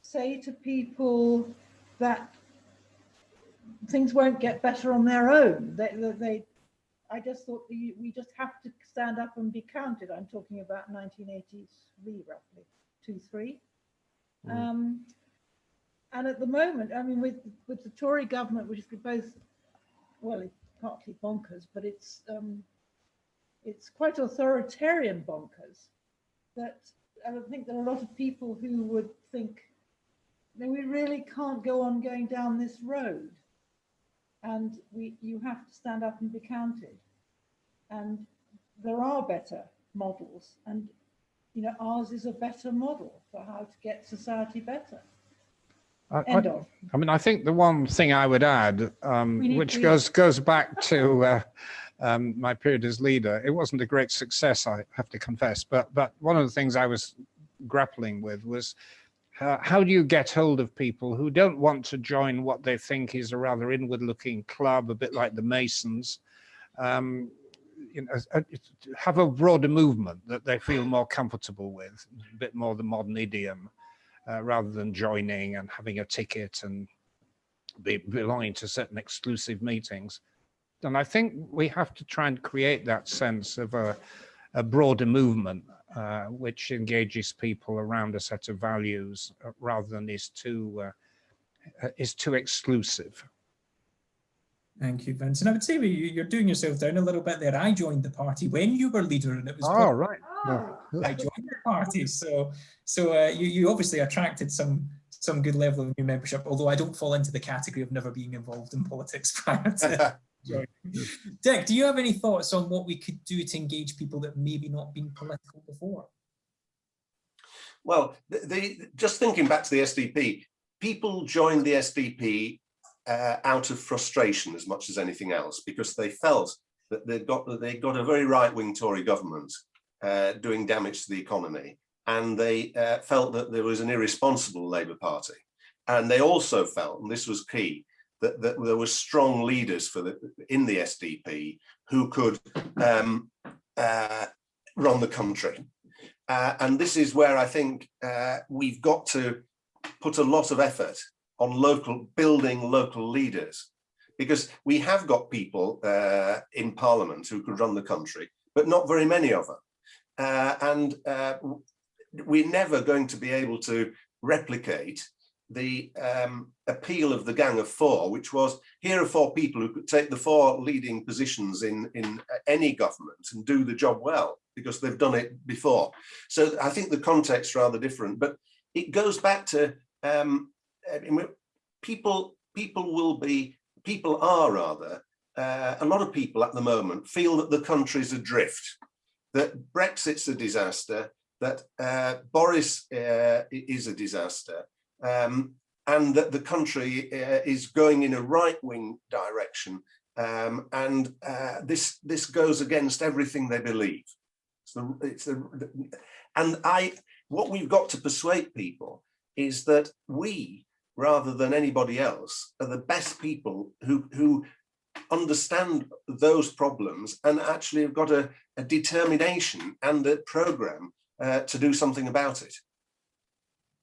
say to people that things won't get better on their own. I just thought we just have to stand up and be counted. I'm talking about 1983, roughly, 2-3. And at the moment, I mean, with the Tory government, which is both, well, it's partly bonkers, but it's quite authoritarian bonkers, that I think there are a lot of people who would think, no, we really can't go on going down this road. And you have to stand up and be counted. And there are better models. And, you know, ours is a better model for how to get society better. End of. I mean, I think the one thing I would add, which goes back to my period as leader, it wasn't a great success, I have to confess, but one of the things I was grappling with was how do you get hold of people who don't want to join what they think is a rather inward-looking club, a bit like the Masons, you know, have a broader movement that they feel more comfortable with, a bit more the modern idiom, rather than joining and having a ticket and belonging to certain exclusive meetings. And I think we have to try and create that sense of a broader movement, which engages people around a set of values rather than is too exclusive. Thank you, Vince. And I would say you're doing yourself down a little bit there. I joined the party when you were leader, and it was right. No. I joined the party, so you obviously attracted some good level of new membership. Although I don't fall into the category of never being involved in politics prior to joining. Dick, do you have any thoughts on what we could do to engage people that maybe not been political before? Well, just thinking back to the SDP, people joined the SDP out of frustration as much as anything else, because they felt that they got a very right-wing Tory government doing damage to the economy, and they felt that there was an irresponsible Labour Party, and they also felt, and this was key, that there were strong leaders in the SDP who could run the country, and this is where I think we've got to put a lot of effort on building local leaders, because we have got people in Parliament who could run the country, but not very many of them. And we're never going to be able to replicate the appeal of the Gang of Four, which was, here are 4 people who could take the 4 leading positions in any government and do the job well, because they've done it before. So I think the context's rather different, but it goes back to people are rather, a lot of people at the moment feel that the country's adrift, that Brexit's a disaster, that Boris is a disaster, and that the country is going in a right-wing direction, and this goes against everything they believe. What we've got to persuade people is that we, rather than anybody else, are the best people who understand those problems and actually have got a determination and a programme to do something about it.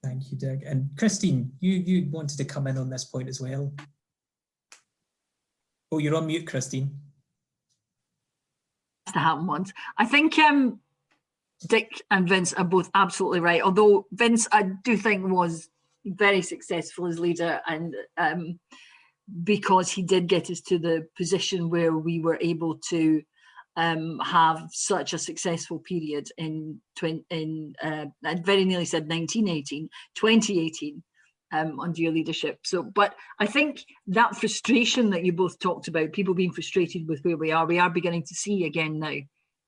Thank you, Dick. And Christine, you wanted to come in on this point as well. Oh, you're on mute, Christine. To happen once. I think Dick and Vince are both absolutely right. Although Vince, I do think, was very successful as leader, and because he did get us to the position where we were able to have such a successful period in I very nearly said 2018 under your leadership. So, but I think that frustration that you both talked about, people being frustrated with where we are beginning to see again now,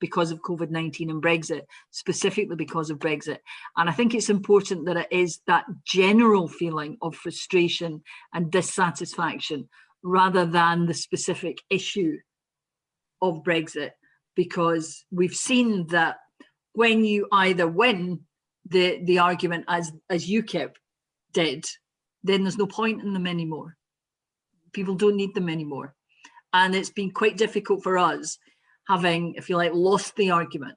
because of COVID-19 and Brexit, specifically because of Brexit. And I think it's important that it is that general feeling of frustration and dissatisfaction rather than the specific issue of Brexit, because we've seen that when you either win the argument as UKIP did, then there's no point in them anymore. People don't need them anymore. And it's been quite difficult for us, having, if you like, lost the argument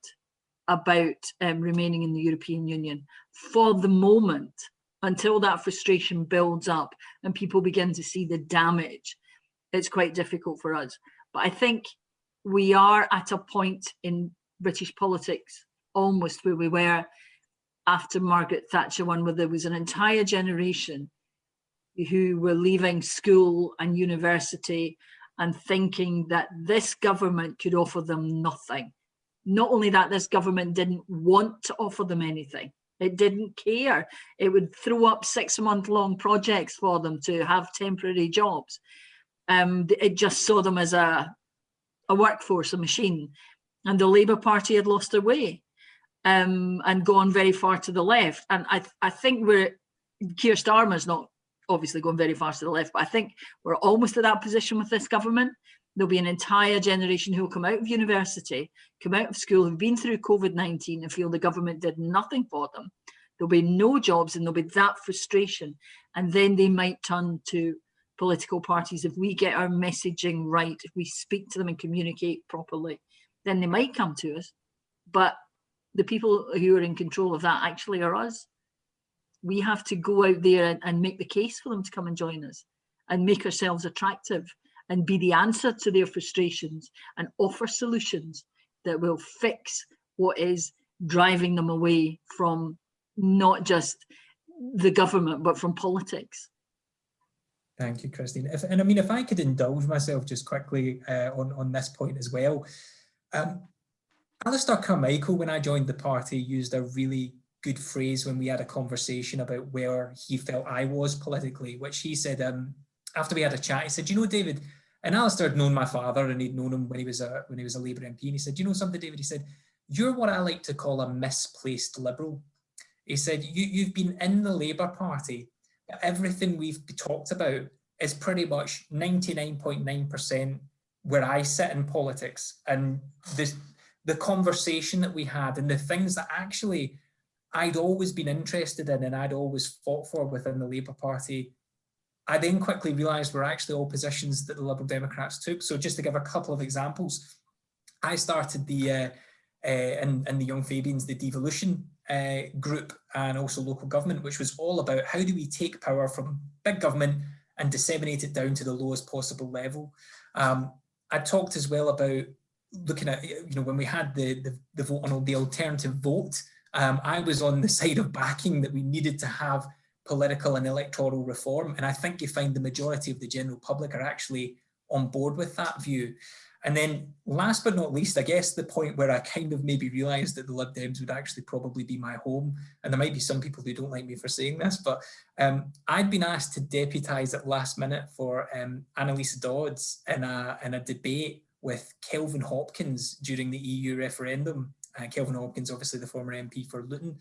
about remaining in the European Union for the moment, until that frustration builds up and people begin to see the damage. It's quite difficult for us. But I think we are at a point in British politics almost where we were after Margaret Thatcher won, where there was an entire generation who were leaving school and university and thinking that this government could offer them nothing. Not only that, this government didn't want to offer them anything. It didn't care. It would throw up 6-month-long projects for them to have temporary jobs. It just saw them as a workforce, a machine. And the Labour Party had lost their way and gone very far to the left. And I think Keir Starmer's not obviously going very far to the left, but I think we're almost at that position with this government. There'll be an entire generation who will come out of university, come out of school, who've been through COVID-19 and feel the government did nothing for them. There'll be no jobs and there'll be that frustration. And then they might turn to political parties. If we get our messaging right, if we speak to them and communicate properly, then they might come to us. But the people who are in control of that actually are us. We have to go out there and make the case for them to come and join us and make ourselves attractive and be the answer to their frustrations and offer solutions that will fix what is driving them away from not just the government, but from politics. Thank you, Christine. If I could indulge myself just quickly on this point as well. Alistair Carmichael, when I joined the party, used a really good phrase when we had a conversation about where he felt I was politically, which he said, after we had a chat, he said, you know, David, and Alistair had known my father and he'd known him when he was a Labour MP, and he said, you know something, David, he said, you're what I like to call a misplaced Liberal. He said, you've been in the Labour Party, but everything we've talked about is pretty much 99.9% where I sit in politics, and the conversation that we had and the things that actually I'd always been interested in and I'd always fought for within the Labour Party, I then quickly realised were actually all positions that the Liberal Democrats took. So just to give a couple of examples, I started in the Young Fabians, the devolution group, and also local government, which was all about how do we take power from big government and disseminate it down to the lowest possible level. I talked as well about looking at, when we had the vote on the alternative vote, I was on the side of backing that we needed to have political and electoral reform. And I think you find the majority of the general public are actually on board with that view. And then last but not least, I guess the point where I kind of maybe realised that the Lib Dems would actually probably be my home, and there might be some people who don't like me for saying this, but I'd been asked to deputise at last minute for Annalise Dodds in a debate with Kelvin Hopkins during the EU referendum. Kelvin Hopkins, obviously the former MP for Luton.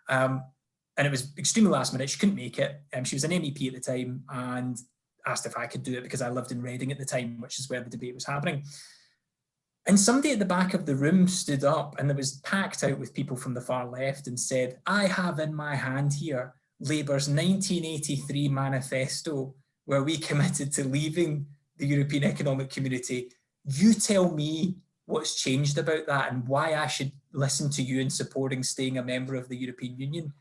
And it was extremely last minute. She couldn't make it. She was an MEP at the time and asked if I could do it because I lived in Reading at the time, which is where the debate was happening. And somebody at the back of the room stood up, and it was packed out with people from the far left, and said, I have in my hand here Labour's 1983 manifesto, where we committed to leaving the European Economic Community. You tell me what's changed about that and why I should listen to you in supporting staying a member of the European Union.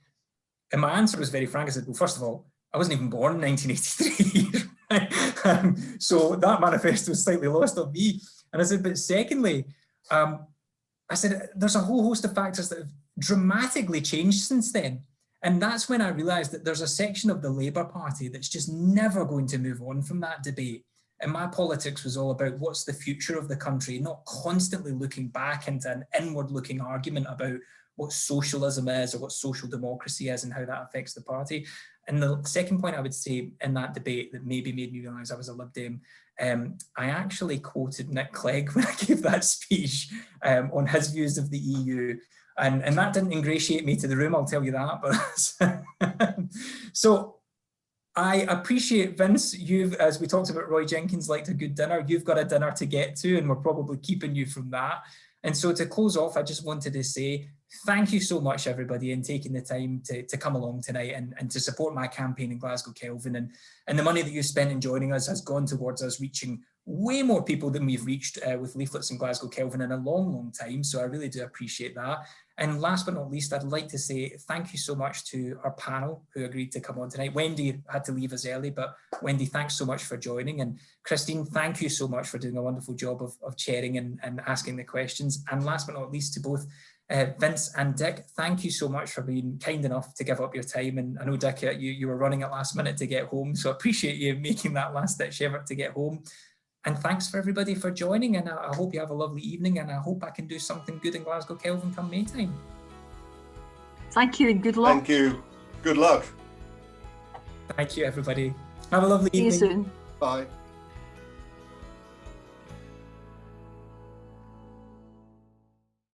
And my answer was very frank. I said, well, first of all, I wasn't even born in 1983. So that manifesto was slightly lost on me. And I said, but secondly, I said, there's a whole host of factors that have dramatically changed since then. And that's when I realised that there's a section of the Labour Party that's just never going to move on from that debate. And my politics was all about what's the future of the country, not constantly looking back into an inward-looking argument about what socialism is or what social democracy is and how that affects the party. And the second point I would say in that debate that maybe made me realise I was a Lib Dem, I actually quoted Nick Clegg when I gave that speech on his views of the EU. And that didn't ingratiate me to the room, I'll tell you that. But so I appreciate, Vince, you've, as we talked about Roy Jenkins liked a good dinner, you've got a dinner to get to, and we're probably keeping you from that. And so to close off, I just wanted to say thank you so much, everybody, in taking the time to come along tonight and to support my campaign in Glasgow Kelvin. And the money that you spent in joining us has gone towards us reaching way more people than we've reached with leaflets in Glasgow Kelvin in a long, long time. So I really do appreciate that. And last but not least, I'd like to say thank you so much to our panel who agreed to come on tonight. Wendy had to leave us early, but Wendy, thanks so much for joining. And Christine, thank you so much for doing a wonderful job of chairing and asking the questions. And last but not least, to both Vince and Dick, thank you so much for being kind enough to give up your time. And I know, Dick, you were running at last minute to get home, so I appreciate you making that last ditch effort to get home. And thanks for everybody for joining, and I hope you have a lovely evening, and I hope I can do something good in Glasgow Kelvin come May time. Thank you and good luck. Thank you. Good luck. Thank you, everybody. Have a lovely See evening. you soon. Bye.